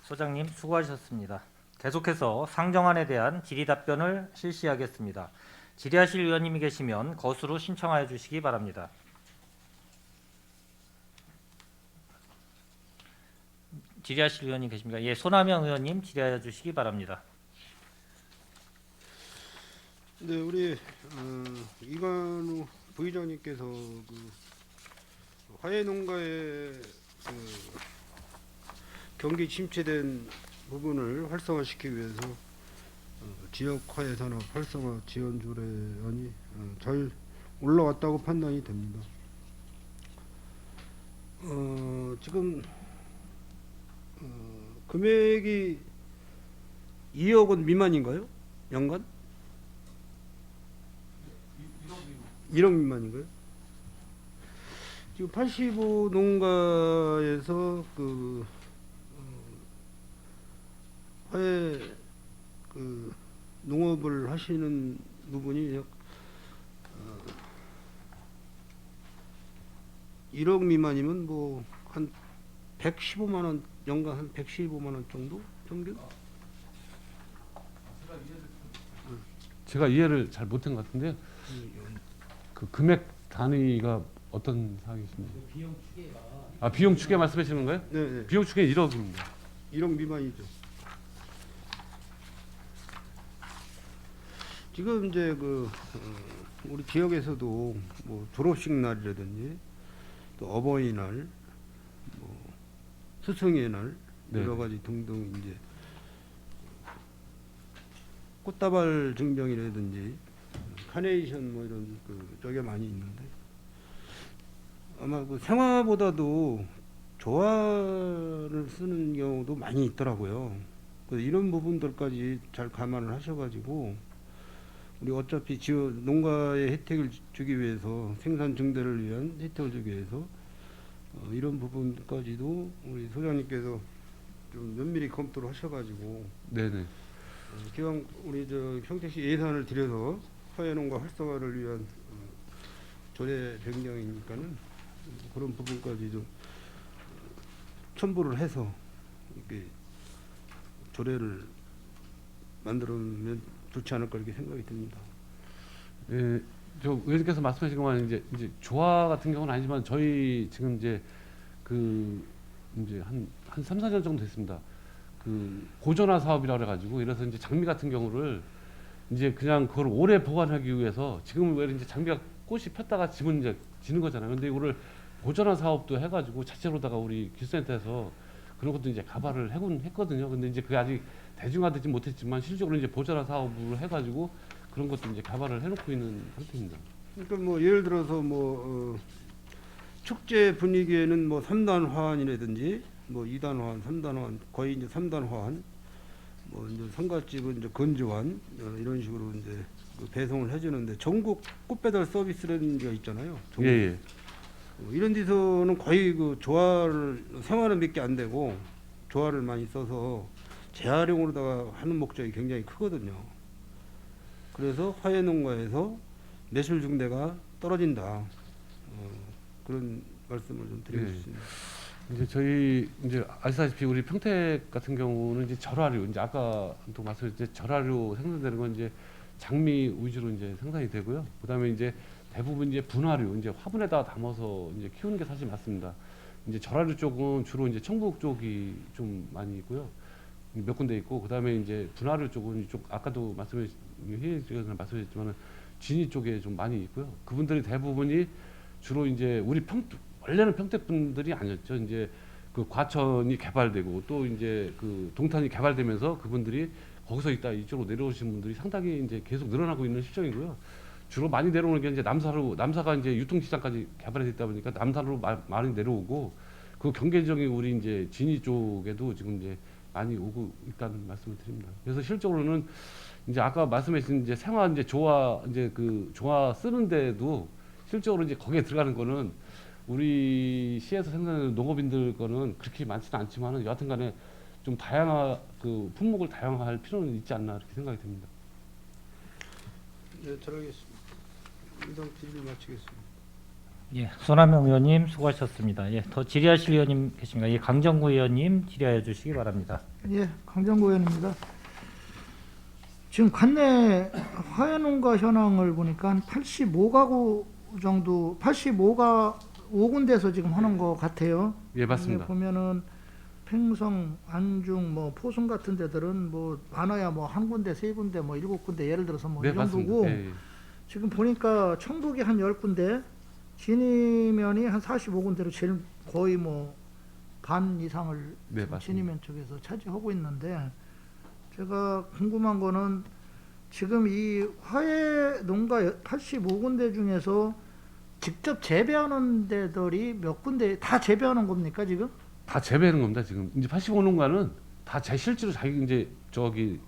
소장님 수고하셨습니다. 계속해서 상정안에 대한 질의 답변을 실시하겠습니다. 질의하실 의원님이 계시면 거수로 신청하여 주시기 바랍니다. 질의하실 의원님 계십니까? 예, 손하명 의원님 질의하여 주시기 바랍니다.
네, 우리 이관우 부의장님께서 그 화훼농가의 그 경기 침체된 부분을 활성화시키기 위해서 지역 화훼 산업 활성화 지원 조례안이 잘 올라왔다고 판단이 됩니다. 지금 금액이 2억 원 미만인가요? 연간? 1억 미만인가요? 지금 85 농가에서 그 화훼 그 농업을 하시는 부분이 약 1억 미만이면 뭐 한 115만 원, 연간 한 115만 원 정도 평균?
제가 이해를 잘 못한 것 같은데요. 그 금액 단위가 어떤 사항이신지. 비용 추계 말씀하시는 거예요?
네,
비용 추계 1억입니다.
1억 미만이죠. 지금 이제 그 우리 지역에서도 뭐 졸업식 날이라든지 또 어버이날, 뭐 스승의 날
네.
여러 가지 등등 이제 꽃다발 증정이라든지 카네이션 뭐 이런 그 저게 많이 있는데 아마 그 생화보다도 조화를 쓰는 경우도 많이 있더라고요. 그래서 이런 부분들까지 잘 감안을 하셔가지고 우리 어차피 지원 농가에 혜택을 주기 위해서 생산 증대를 위한 혜택을 주기 위해서 이런 부분까지도 우리 소장님께서 좀 면밀히 검토를 하셔가지고
네네.
기왕 우리 저 평택시 예산을 들여서 화훼농가 활성화를 위한 조례 변경이니까는 그런 부분까지 좀 첨부를 해서 이렇게 조례를 만들면 좋지 않을까 이렇게 생각이 듭니다.
예, 저 의원님께서 말씀하신 것만 이제 조화 같은 경우는 아니지만 저희 지금 이제 그 이제 한 3, 4년 정도 됐습니다. 그 고전화 사업이라 그래 가지고 이래서 이제 장미 같은 경우를 이제 그냥 그걸 오래 보관하기 위해서 지금 왜 이제 장미가 꽃이 폈다가 지면 이제 지는 거잖아요. 근데 이거를 고전화 사업도 해 가지고 자체로다가 우리 기술센터에서 그런 것도 이제 가발을 했거든요. 근데 이제 그게 아직 대중화되지 못했지만 실질적으로 이제 보전화 사업을 해 가지고 그런 것도 이제 가발을 해놓고 있는 상태입니다.
그러니까 뭐 예를 들어서 뭐 축제 분위기에는 뭐 3단 화환이라든지 뭐 2단 화환, 3단 화환, 거의 이제 3단 화환, 뭐 이제 성갓집은 이제 건조환 이런 식으로 이제 그 배송을 해주는데 전국 꽃배달 서비스라는 게 있잖아요. 전국.
예.
이런 데서는 거의 그 조화를 생활은 몇 개 안 되고 조화를 많이 써서 재활용으로다가 하는 목적이 굉장히 크거든요. 그래서 화훼농가에서 매출 증대가 떨어진다. 그런 말씀을 좀 드리고
네.
싶습니다.
이제 저희 이제 아시다시피 우리 평택 같은 경우는 이제 절화류 이제 아까 또 말씀드렸듯이 절화류 생산되는 건 이제 장미 위주로 이제 생산이 되고요. 그다음에 이제 대부분 이제 분화류 이제 화분에다 담아서 이제 키우는 게 사실 맞습니다. 이제 절화류 쪽은 주로 이제 청북 쪽이 좀 많이 있고요. 몇 군데 있고 그다음에 이제 분화류 쪽은 이쪽 아까도 말씀드렸지만은 진이 쪽에 좀 많이 있고요. 그분들이 대부분이 주로 이제 우리 원래는 평택 분들이 아니었죠. 이제 그 과천이 개발되고 또 이제 그 동탄이 개발되면서 그분들이 거기서 있다 이쪽으로 내려오신 분들이 상당히 이제 계속 늘어나고 있는 실정이고요. 주로 많이 내려오는 게 이제 남사가 이제 유통시장까지 개발이 됐다 보니까 남사로 많이 내려오고 그 경계적인 우리 이제 진이 쪽에도 지금 이제 많이 오고 있다는 말씀을 드립니다. 그래서 실적으로는 이제 아까 말씀하신 이제 생화 이제 조화 이제 그 조화 쓰는데도 실적으로 이제 거기에 들어가는 거는 우리 시에서 생산하는 농업인들 거는 그렇게 많지는 않지만은 여하튼간에 좀 다양한 그 품목을 다양화할 필요는 있지 않나 이렇게 생각이 듭니다.
네, 잘 알겠습니다. 이상 질의 마치겠습니다.
예, 손한명 의원님 수고하셨습니다. 예, 더 질의하실 의원님 계십니까? 예, 강정구 의원님 질의해 주시기 바랍니다.
예, 강정구 의원입니다. 지금 관내 화훼농가 현황을 보니까 한 85가구 정도, 85군데서 지금 하는 것 같아요.
예, 맞습니다.
보면은 횡성, 안중, 뭐 포sun 같은 데들은 뭐 많아야 뭐 한 군데, 세 군데, 뭐 7군데 예를 들어서 뭐 이 정도고
맞습니다. 예, 예.
지금 보니까 청북이 한 10군데, 진이면이 한 45군데로 제일 거의 뭐 반 이상을
네, 맞습니다.
진이면 쪽에서 차지하고 있는데, 제가 궁금한 거는 지금 이 화훼 농가 85군데 중에서 직접 재배하는 데들이 몇 군데 다 재배하는 겁니까 지금?
다 재배하는 겁니다. 지금 이제 85농가는 다 제 실제로 자기 이제 저기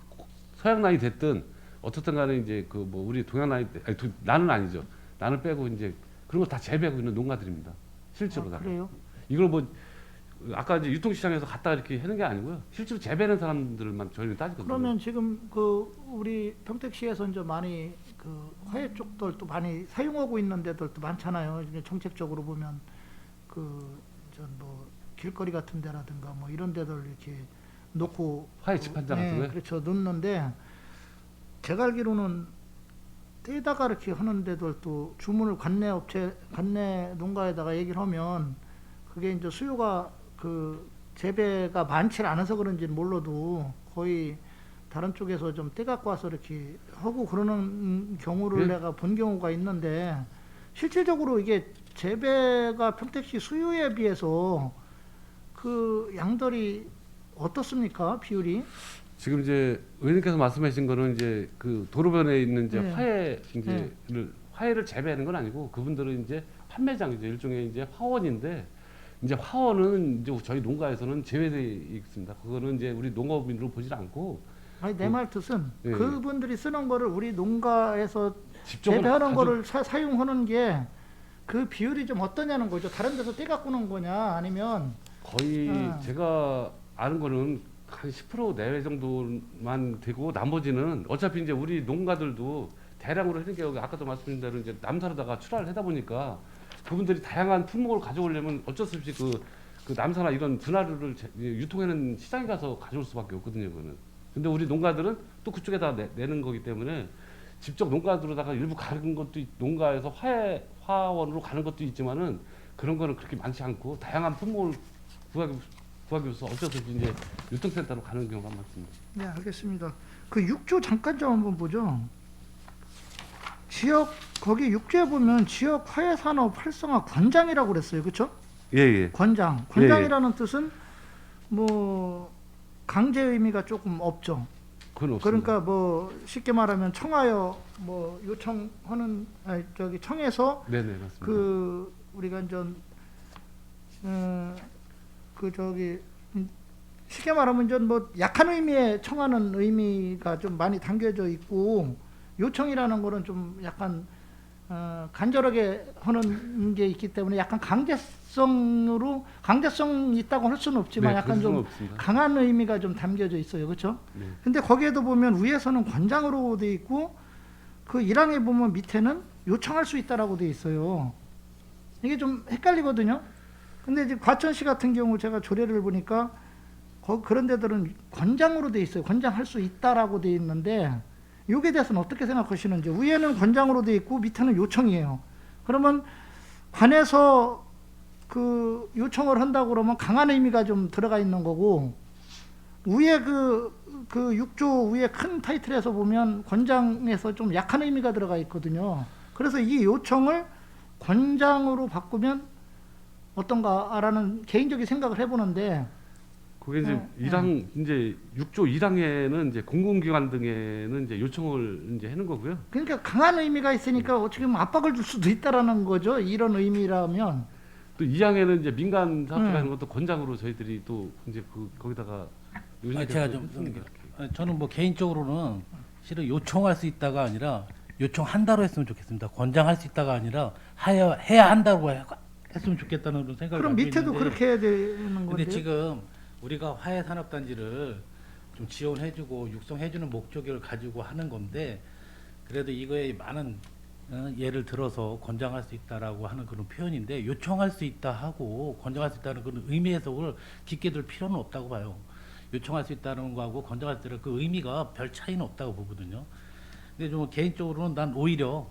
서양 나이 됐든 어떻든 간에 이제 그 뭐 우리 동양 나이 아니 나는 아니죠. 나는 빼고 이제 그런 거 다 재배하고 있는 농가들입니다. 실제로 다.
그래요?
이걸 뭐 아까 이제 유통시장에서 갖다 이렇게 하는 게 아니고요. 실제로 재배하는 사람들만 저희는 따지거든요.
그러면 지금 그 우리 평택시에서 이제 많이 그 화훼 쪽들도 많이 사용하고 있는 데들도 많잖아요. 이제 정책적으로 보면 그 전 뭐 길거리 같은 데라든가 뭐 이런 데들 이렇게 놓고
화훼 집판장 같은 거요?
그렇죠. 놓는데 제가 알기로는 떼다가 이렇게 하는 데들도 주문을 관내 농가에다가 얘기를 하면 그게 이제 수요가 그 재배가 많지 않아서 그런지는 몰라도 거의 다른 쪽에서 좀 떼갖고 와서 이렇게 하고 그러는 경우를
네.
내가 본 경우가 있는데, 실질적으로 이게 재배가 평택시 수요에 비해서 그 양들이 어떻습니까? 비율이?
지금 이제 의원님께서 말씀하신 거는 이제 그 도로변에 있는 이제
네.
화훼 이제를 화훼를 재배하는 건 아니고 그분들은 이제 판매장이죠. 일종의 이제 화원인데 이제 화원은 이제 저희 농가에서는 제외되어 있습니다. 그거는 이제 우리 농업인으로 보질 않고
아니 내 말 뜻은
예.
그분들이 쓰는 거를 우리 농가에서
직접으로
재배하는
가져-
거를 사용하는 게 그 비율이 좀 어떠냐는 거죠. 다른 데서 떼갖고 오는 거냐 아니면
거의 제가 아는 거는 한 10% 내외 정도만 되고 나머지는 어차피 이제 우리 농가들도 대량으로 하는 게 아까도 말씀드린 대로 이제 남산에다가 출하를 하다 보니까 그분들이 다양한 품목을 가져오려면 어쩔 수 없이 그 남산이나 이런 분화류를 유통하는 시장에 가서 가져올 수밖에 없거든요. 그거는. 근데 우리 농가들은 또 그쪽에다 내는 거기 때문에 직접 농가들로다가 일부 가는 것도 농가에서 화원으로 가는 것도 있지만은 그런 거는 그렇게 많지 않고 다양한 품목을 구하기 위해서 어쩔 수 없이 이제 유통센터로 가는 경우가 많습니다.
네 알겠습니다. 그 6조 잠깐 좀 한번 보죠. 지역 거기 6조에 보면 지역 화훼 산업 활성화 권장이라고 그랬어요. 그렇죠?
예, 예.
권장. 권장이라는 뜻은 뭐 강제 의미가 조금 없죠.
그건 없습니다.
그러니까 뭐 쉽게 말하면 청하여 뭐 요청하는 저기 청해서
네네 맞습니다.
그 우리가 이제 그 저기 쉽게 말하면 이제 뭐 약한 의미에 청하는 의미가 좀 많이 담겨져 있고, 요청이라는 거는 좀 약간 간절하게 하는 게 있기 때문에 약간 강제성이 있다고 할 수는 없지만
네,
약간
그럴 수는
좀
없습니다.
강한 의미가 좀 담겨져 있어요. 그렇죠?
네.
근데 거기에도 보면 위에서는 권장으로 돼 있고 그 1항에 보면 밑에는 요청할 수 있다라고 돼 있어요. 이게 좀 헷갈리거든요. 근데 이제 과천시 같은 경우 제가 조례를 보니까 그런 데들은 권장으로 돼 있어요. 권장할 수 있다라고 돼 있는데 여기에 대해서는 어떻게 생각하시는지. 위에는 권장으로 돼 있고 밑에는 요청이에요. 그러면 관에서 그 요청을 한다고 그러면 강한 의미가 좀 들어가 있는 거고, 위에 그 6조 위에 큰 타이틀에서 보면 권장에서 좀 약한 의미가 들어가 있거든요. 그래서 이 요청을 권장으로 바꾸면 어떤가라는 개인적인 생각을 해보는데,
그게 이제 1항 이제 6조 1항에는 이제 공공기관 등에는 이제 요청을 이제 하는 거고요.
그러니까 강한 의미가 있으니까 어떻게 보면 압박을 줄 수도 있다라는 거죠. 이런 의미라면.
또 2항에는 이제 민간 사업자가 하는 것도 권장으로 저희들이 또 이제 거기다가
제가 좀 저는 뭐 개인적으로는 실은 요청할 수 있다가 아니라 요청한다로 했으면 좋겠습니다. 권장할 수 있다가 아니라 해야 한다고 했으면 좋겠다는 그런 생각을
그럼
갖고
밑에도
있는데,
그렇게 해야 되는
근데
건데.
지금 우리가 화훼 산업단지를 좀 지원해주고 육성해주는 목적을 가지고 하는 건데, 그래도 이거에 많은 예를 들어서 권장할 수 있다라고 하는 그런 표현인데, 요청할 수 있다 하고 권장할 수 있다는 그런 의미 해석을 깊게 들 필요는 없다고 봐요. 요청할 수 있다는 거하고 권장할 수 있다는 그 의미가 별 차이는 없다고 보거든요. 근데 좀 개인적으로는 난 오히려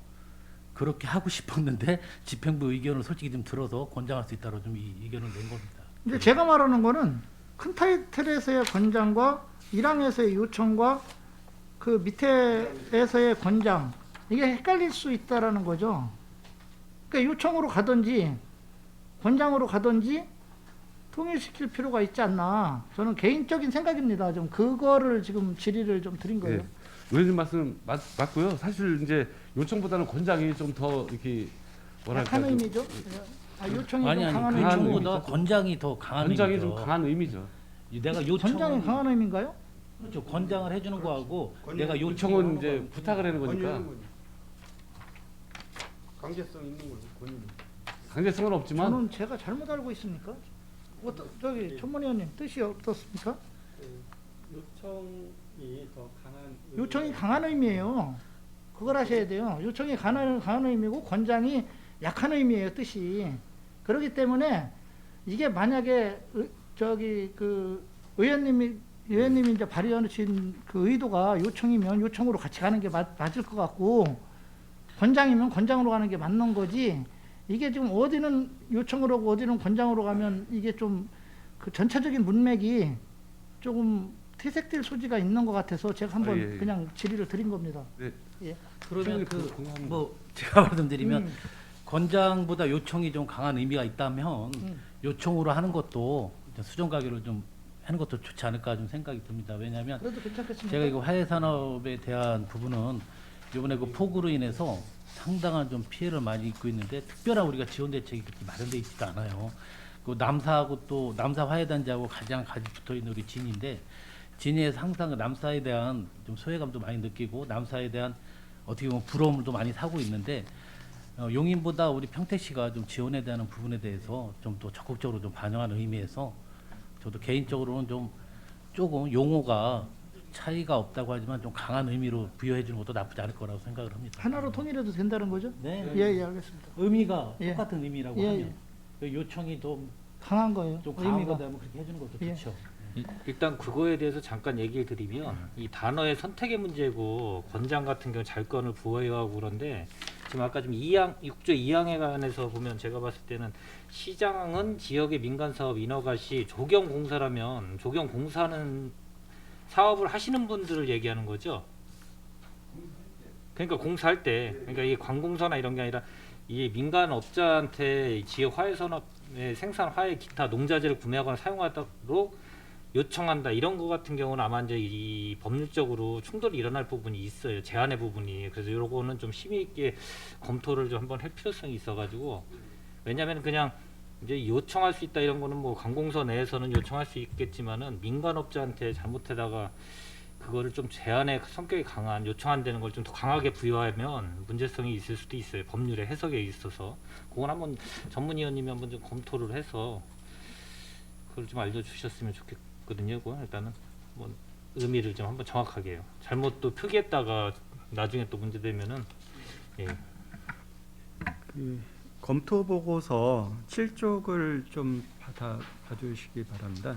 그렇게 하고 싶었는데 집행부 의견을 솔직히 좀 들어서 권장할 수 있다고 좀 이 의견을 낸 겁니다.
이제 제가 말하는 거는 큰 타이틀에서의 권장과 1항에서의 요청과 그 밑에서의 권장, 이게 헷갈릴 수 있다라는 거죠. 그러니까 요청으로 가든지 권장으로 가든지 통일시킬 필요가 있지 않나. 저는 개인적인 생각입니다. 좀 그거를 지금 질의를 좀 드린 거예요.
네. 의원님 말씀 맞고요. 사실 이제 요청보다는 권장이 좀 더 이렇게 뭐랄까
약한
좀
의미죠. 요청이
아니
좀
아니
강한
강한
의미죠.
요청보다 권장이 더 강한
권장이
의미죠.
좀 강한 의미죠.
내가 요청
권장이 강한 의미인가요?
그렇죠. 권장을 해주는 거하고 내가
요청은
요청을
이제 부탁을 하는 거니까
권유하는 거지. 강제성 있는 걸로 권유.
강제성은 없지만
저는 제가 잘못 알고 있습니까? 저기 전문위원님 뜻이 어떻습니까?
요청이 더 강한
요청이 강한 의미예요. 그걸 하셔야 돼요. 요청이 강한 의미고 권장이 약한 의미예요, 뜻이. 그렇기 때문에 이게 만약에 의원님이 이제 발의하신 그 의도가 요청이면 요청으로 같이 가는 게 맞을 것 같고, 권장이면 권장으로 가는 게 맞는 거지. 이게 지금 어디는 요청으로 하고 어디는 권장으로 가면 이게 좀 그 전체적인 문맥이 조금 퇴색될 소지가 있는 것 같아서 제가 한번
예.
그냥 질의를 드린 겁니다.
그러면
공감합니다.
뭐 제가 말씀드리면
음.
권장보다 요청이 좀 강한 의미가 있다면
음.
요청으로 하는 것도 수정 가결을 좀 하는 것도 좋지 않을까 좀 생각이 듭니다. 왜냐하면
그래도 괜찮겠습니까?
제가 이거 화해 산업에 대한 부분은 이번에 그 폭우로 인해서 상당한 좀 피해를 많이 입고 있는데 특별한 우리가 지원 대책이 그렇게 마련돼 있지도 않아요. 그 남사하고 또 남사 화해단지하고 가장 붙어 있는 우리 진인데, 진에서 항상 그 남사에 대한 좀 소외감도 많이 느끼고 남사에 대한 어떻게 보면 부러움도 많이 사고 있는데, 용인보다 우리 평택시가 좀 지원에 대한 부분에 대해서 좀 더 적극적으로 좀 반영하는 의미에서 저도 개인적으로는 좀 조금 용어가 차이가 없다고 하지만 좀 강한 의미로 부여해 주는 것도 나쁘지 않을 거라고 생각을 합니다.
하나로 통일해도 된다는 거죠?
네.
예, 알겠습니다.
의미가
예.
똑같은 의미라고
예,
하면 그 요청이 좀
강한 거예요.
강한
의미가.
거다 하면 그렇게 해주는 것도
예.
좋죠.
일단 그거에 대해서 잠깐 얘기를 드리면 이 단어의 선택의 문제고 권장 같은 경우 잘건을 부여하고 그런데 지금 아까 좀 6조 2항에 관해서 보면 제가 봤을 때는 시장은 지역의 민간사업 인허가 시 조경공사라면 조경공사는 사업을 하시는 분들을 얘기하는 거죠. 그러니까 공사할 때, 그러니까 이 관공서나 이런 게 아니라 이 민간업자한테 지역 화훼산업의 생산 화훼 기타 농자재를 구매하거나 사용하도록 요청한다 이런 거 같은 경우는 아마 이제 이 법률적으로 충돌이 일어날 부분이 있어요. 제한의 부분이. 그래서 이런 거는 좀 심의 있게 검토를 좀 한번 할 필요성이 있어가지고, 왜냐하면 그냥 이제 요청할 수 있다 이런 거는 뭐 관공서 내에서는 요청할 수 있겠지만은 민간업자한테 잘못하다가 그거를 좀 제한의 성격이 강한 요청한다는 걸 좀 더 강하게 부여하면 문제성이 있을 수도 있어요. 법률의 해석에 있어서. 그건 한번 전문위원님이 한번 좀 검토를 해서 그걸 좀 알려주셨으면 좋겠거든요. 그거 일단은 뭐 의미를 좀 한번 정확하게 해요. 잘못 또 표기했다가 나중에 또 문제되면은 예.
검토 보고서 7쪽을 좀 봐주시기 바랍니다.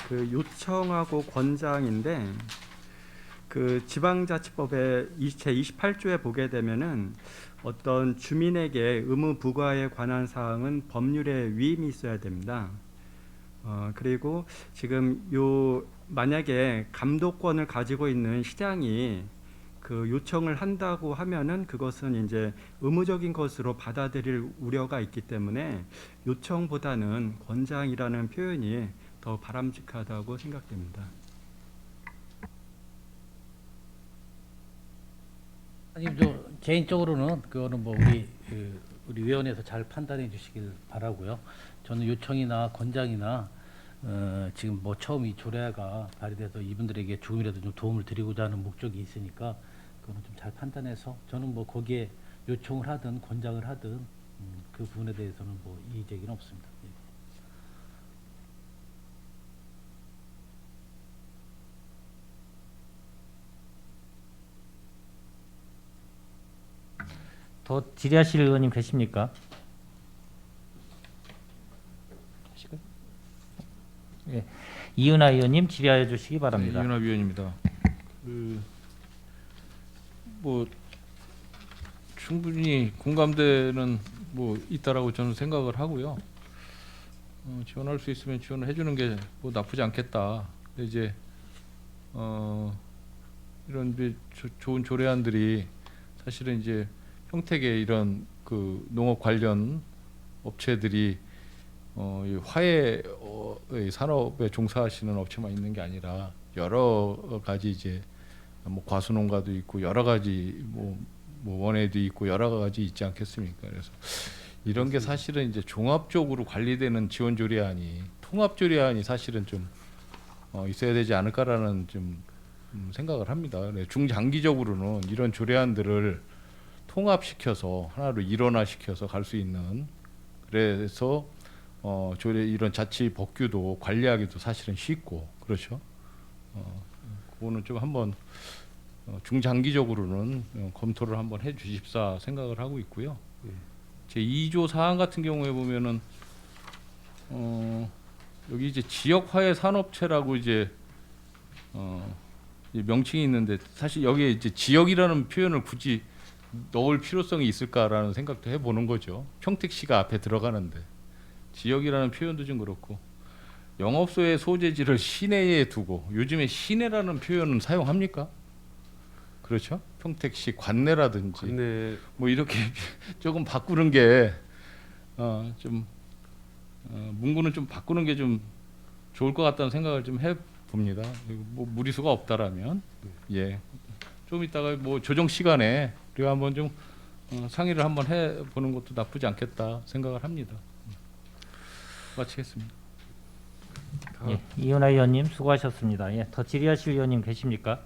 그 요청하고 권장인데 그 지방자치법의 제 28조에 보게 되면은 어떤 주민에게 의무 부과에 관한 사항은 법률에 위임이 있어야 됩니다. 그리고 지금 만약에 감독권을 가지고 있는 시장이 그 요청을 한다고 하면은 그것은 이제 의무적인 것으로 받아들일 우려가 있기 때문에 요청보다는 권장이라는 표현이 더 바람직하다고 생각됩니다.
아니 개인적으로는 그거는 뭐 우리 위원회에서 잘 판단해 주시길 바라고요. 저는 요청이나 권장이나 지금 뭐 처음 이 조례가 발의돼서 이분들에게 조금이라도 좀 도움을 드리고자 하는 목적이 있으니까 그거는 좀 잘 판단해서 저는 뭐 거기에 요청을 하든 권장을 하든 그 부분에 대해서는 뭐 이의 제기는 없습니다.
더 질의하실 의원님 계십니까? 예. 이은하 의원님 질의하여 주시기 바랍니다.
네, 이은하 위원입니다. 뭐 충분히 공감대는 뭐 있다라고 저는 생각을 하고요. 지원할 수 있으면 지원을 해주는 게 뭐 나쁘지 않겠다. 근데 이제 이런 이제 좋은 조례안들이 사실은 이제 평택의 이런 그 농업 관련 업체들이 이 화훼 산업에 종사하시는 업체만 있는 게 아니라 여러 가지 이제 뭐 과수농가도 있고 여러 가지 뭐 원예도 있고 여러 가지 있지 않겠습니까? 그래서 이런 게 사실은 이제 종합적으로 관리되는 지원 조례안이 통합 조례안이 사실은 좀 있어야 되지 않을까라는 좀 생각을 합니다. 네, 중장기적으로는 이런 조례안들을 통합시켜서 하나로 일원화시켜서 갈 수 있는 그래서 조례 이런 자치 법규도 관리하기도 사실은 쉽고 그렇죠. 그거는 좀 한번 중장기적으로는 검토를 한번 해주십사 생각을 하고 있고요. 제 2조 사항 같은 경우에 보면은 여기 이제 지역 화훼 산업체라고 이제 명칭이 있는데 사실 여기에 이제 지역이라는 표현을 굳이 넣을 필요성이 있을까라는 생각도 해보는 거죠. 평택시가 앞에 들어가는데 지역이라는 표현도 좀 그렇고 영업소의 소재지를 시내에 두고 요즘에 시내라는 표현은 사용합니까? 그렇죠? 평택시 관내라든지
관내
뭐 이렇게 조금 바꾸는 게 좀 문구는 좀 바꾸는 게 좀 좋을 것 같다는 생각을 좀 해봅니다. 뭐 무리수가 없다라면 좀 이따가 뭐 조정 시간에 우리가 한번 좀 상의를 한번 해보는 것도 나쁘지 않겠다 생각을 합니다. 마치겠습니다.
예, 이은하 의원님 수고하셨습니다. 예, 더 질의하실 의원님 계십니까?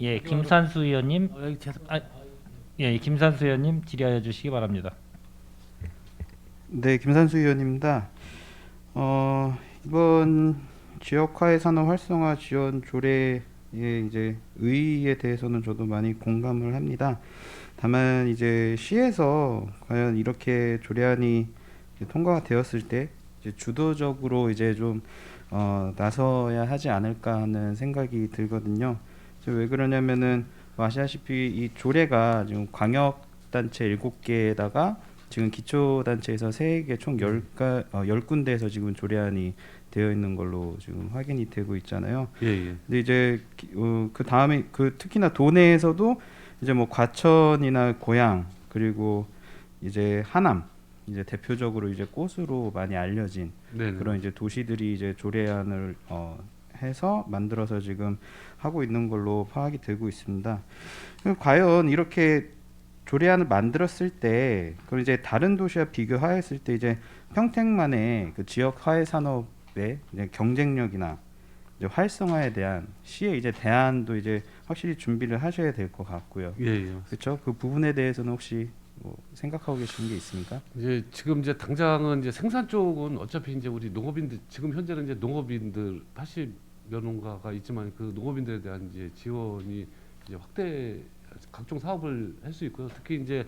예, 김산수 의원님. 김산수 의원님 질의하여 주시기 바랍니다.
네, 김산수 의원입니다. 이번 지역화해 산업 활성화 지원 조례의 이제 의의에 대해서는 저도 많이 공감을 합니다. 다만 이제 시에서 과연 이렇게 조례안이 통과가 되었을 때 이제 주도적으로 이제 좀 나서야 하지 않을까 하는 생각이 들거든요. 왜 그러냐면은 아시다시피 이 조례가 지금 광역단체 7개에다가 지금 기초단체에서 3개 총 10군데에서 지금 조례안이 되어 있는 걸로 지금 확인이 되고 있잖아요. 근데 이제 그 다음에 특히나 도내에서도 이제 뭐 과천이나 고양 그리고 이제 하남 이제 대표적으로 이제 꽃으로 많이 알려진 그런 이제 도시들이 이제 조례안을 해서 만들어서 지금 하고 있는 걸로 파악이 되고 있습니다. 과연 이렇게 조례안을 만들었을 때 그걸 이제 다른 도시와 비교하였을 때 이제 평택만의 그 지역 화훼 산업의 이제 경쟁력이나 이제 활성화에 대한 시의 이제 대안도 이제 확실히 준비를 하셔야 될 것 같고요. 그렇죠? 그 부분에 대해서는 혹시 뭐 생각하고 계시는 게 있습니까?
이제 지금 이제 당장은 이제 생산 쪽은 어차피 이제 우리 농업인들 지금 현재는 이제 농업인들 80여 농가가 있지만 그 농업인들에 대한 이제 지원이 이제 확대 각종 사업을 할 수 있고요. 특히 이제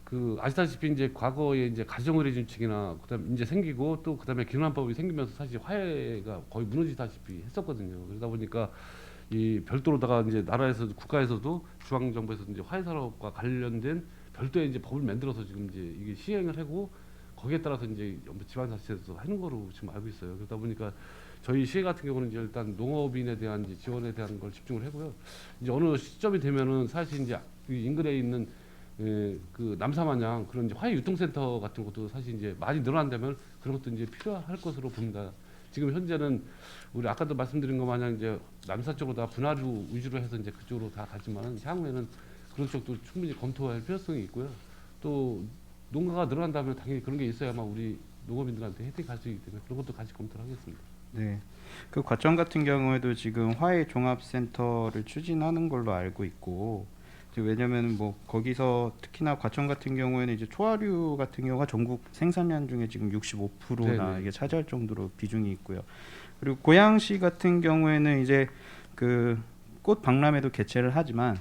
그 아시다시피 이제 과거에 이제 가정의료진칙이나 그다음 이제 생기고 또 그다음에 기능안법이 생기면서 사실 화훼가 거의 무너지다시피 했었거든요. 그러다 보니까 이 별도로다가 이제 나라에서 국가에서도 중앙 정부에서 이제 화훼 산업과 관련된 별도의 이제 법을 만들어서 지금 이제 이게 시행을 하고 거기에 따라서 이제 지방자치에서 하는 거로 지금 알고 있어요. 그러다 보니까 저희 시에 같은 경우는 이제 일단 농업인에 대한 이제 지원에 대한 걸 집중을 하고요. 이제 어느 시점이 되면은 사실 이제 인근에 있는 그 남사마냥 그런 이제 화훼 유통센터 같은 것도 사실 이제 많이 늘어난다면 그런 것도 이제 필요할 것으로 봅니다. 지금 현재는 우리 아까도 말씀드린 것 마냥 이제 남사 쪽으로 다 분화주 위주로 해서 이제 그쪽으로 다 가지만 향후에는 그런 쪽도 충분히 검토할 필요성이 있고요. 또 농가가 늘어난다면 당연히 그런 게 있어야만 우리 농업인들한테 혜택이 갈 수 있기 때문에 그런 것도 같이 검토를 하겠습니다.
네, 그 과천 같은 경우에도 지금 화훼 종합센터를 추진하는 걸로 알고 있고, 왜냐하면 뭐 거기서 특히나 과천 같은 경우에는 이제 초화류 같은 경우가 전국 생산량 중에 지금 65%나 이게 차지할 정도로 비중이 있고요. 그리고 고양시 같은 경우에는 이제 그 꽃 박람회도 개최를 하지만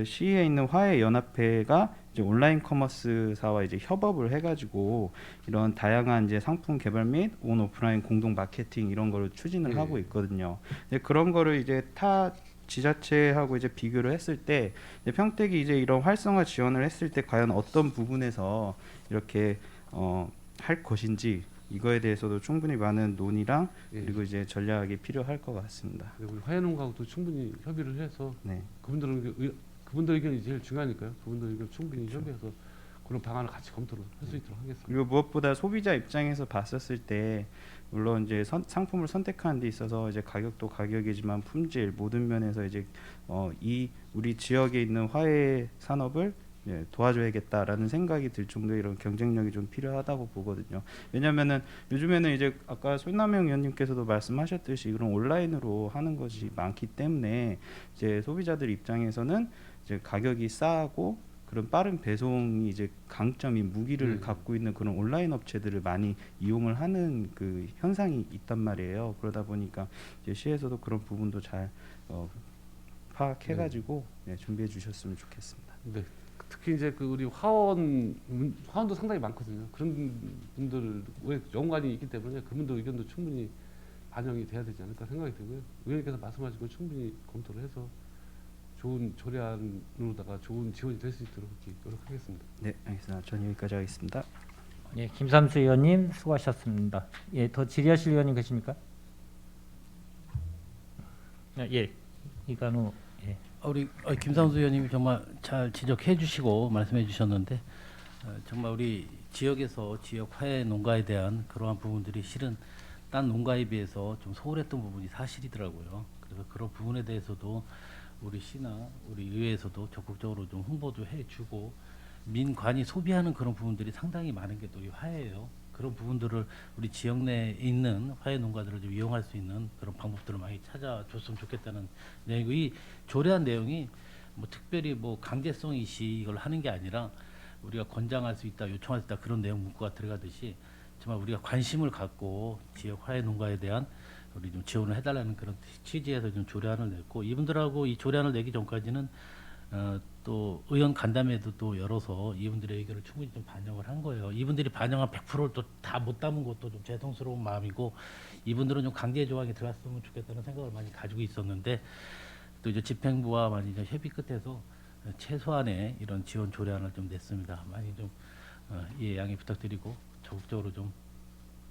시에 있는 화훼 연합회가 이제 온라인 커머스사와 이제 협업을 해가지고 이런 다양한 이제 상품 개발 및 온 오프라인 공동 마케팅 이런 거를 추진을 하고 있거든요. 그런 거를 이제 타 지자체하고 이제 비교를 했을 때 이제 평택이 이제 이런 활성화 지원을 했을 때 과연 어떤 부분에서 이렇게 할 것인지 이거에 대해서도 충분히 많은 논의랑
예.
그리고 이제 전략이 필요할 것 같습니다.
우리 화해농가하고도 충분히 협의를 해서
네.
그분들 의견이 제일 중요하니까요. 그분들 의견 충분히 협의해서 그런 방안을 같이 검토를 할 수 있도록 하겠습니다.
그리고 무엇보다 소비자 입장에서 봤었을 때 물론 이제 상품을 선택하는 데 있어서 이제 가격도 가격이지만 품질 모든 면에서 이제 이 우리 지역에 있는 화해 산업을 도와줘야겠다라는 생각이 들 정도의 이런 경쟁력이 좀 필요하다고 보거든요. 왜냐하면은 요즘에는 이제 아까 손남영 의원님께서도 말씀하셨듯이 그런 온라인으로 하는 것이 많기 때문에 이제 소비자들 입장에서는 이제 가격이 싸고 그런 빠른 배송이 이제 강점인 무기를 갖고 있는 그런 온라인 업체들을 많이 이용을 하는 그 현상이 있단 말이에요. 그러다 보니까 이제 시에서도 그런 부분도 잘 파악해가지고 준비해 주셨으면 좋겠습니다.
네. 특히 이제 그 우리 화원도 상당히 많거든요. 그런 분들 왜 연관이 있기 때문에 그분들 의견도 충분히 반영이 돼야 되지 않을까 생각이 들고요. 의원님께서 말씀하신 걸 충분히 검토를 해서 좋은 조례안으로다가 좋은 지원이 될 수 있도록 노력하겠습니다.
네, 알겠습니다. 전 여기까지 하겠습니다.
예, 김삼수 의원님 수고하셨습니다. 예, 더 질의하실 의원님 계십니까? 예, 이관우. 예.
우리 김상수 의원님이 정말 잘 지적해 주시고 말씀해 주셨는데 정말 우리 지역에서 지역 화해 농가에 대한 그러한 부분들이 실은 딴 농가에 비해서 좀 소홀했던 부분이 사실이더라고요. 그래서 그런 부분에 대해서도 우리 시나 우리 의회에서도 적극적으로 좀 홍보도 해주고 민관이 소비하는 그런 부분들이 상당히 많은 게 또 이 화해예요. 그런 부분들을 우리 지역 내에 있는 화해 농가들을 좀 이용할 수 있는 그런 방법들을 많이 찾아줬으면 좋겠다는 내용이고, 이 조례한 내용이 뭐 특별히 뭐 강제성이시 이걸 하는 게 아니라 우리가 권장할 수 있다, 요청할 수 있다 그런 내용 문구가 들어가듯이 정말 우리가 관심을 갖고 지역 화해 농가에 대한 우리 좀 지원을 해달라는 그런 취지에서 좀 조례안을 냈고, 이분들하고 이 조례안을 내기 전까지는 또 의원 간담회도 또 열어서 이분들의 의견을 충분히 좀 반영을 한 거예요. 이분들이 반영한 100%를 또 다 못 담은 것도 좀 죄송스러운 마음이고, 이분들은 좀 강제 조항이 들어갔으면 좋겠다는 생각을 많이 가지고 있었는데, 또 이제 집행부와 많이 좀 협의 끝에서 최소한의 이런 지원 조례안을 좀 냈습니다. 많이 좀 이해 양해 부탁드리고 적극적으로 좀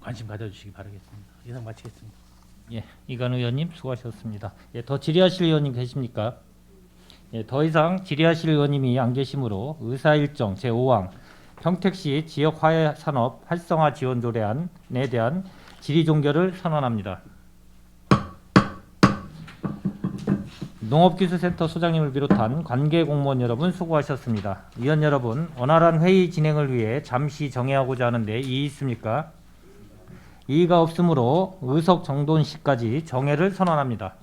관심 가져주시기 바라겠습니다. 이상 마치겠습니다.
예, 이관우 의원님 수고하셨습니다. 예, 더 질의하실 의원님 계십니까? 예, 더 이상 질의하실 의원님이 안 계시므로 의사일정 제5항 평택시 지역 화해 산업 활성화 지원 조례안에 대한 질의 종결을 선언합니다. 농업기술센터 소장님을 비롯한 관계 공무원 여러분 수고하셨습니다. 의원 여러분, 원활한 회의 진행을 위해 잠시 정회하고자 하는데 이의 있습니까? 이의가 없으므로 의석 정돈 시까지 정회를 선언합니다.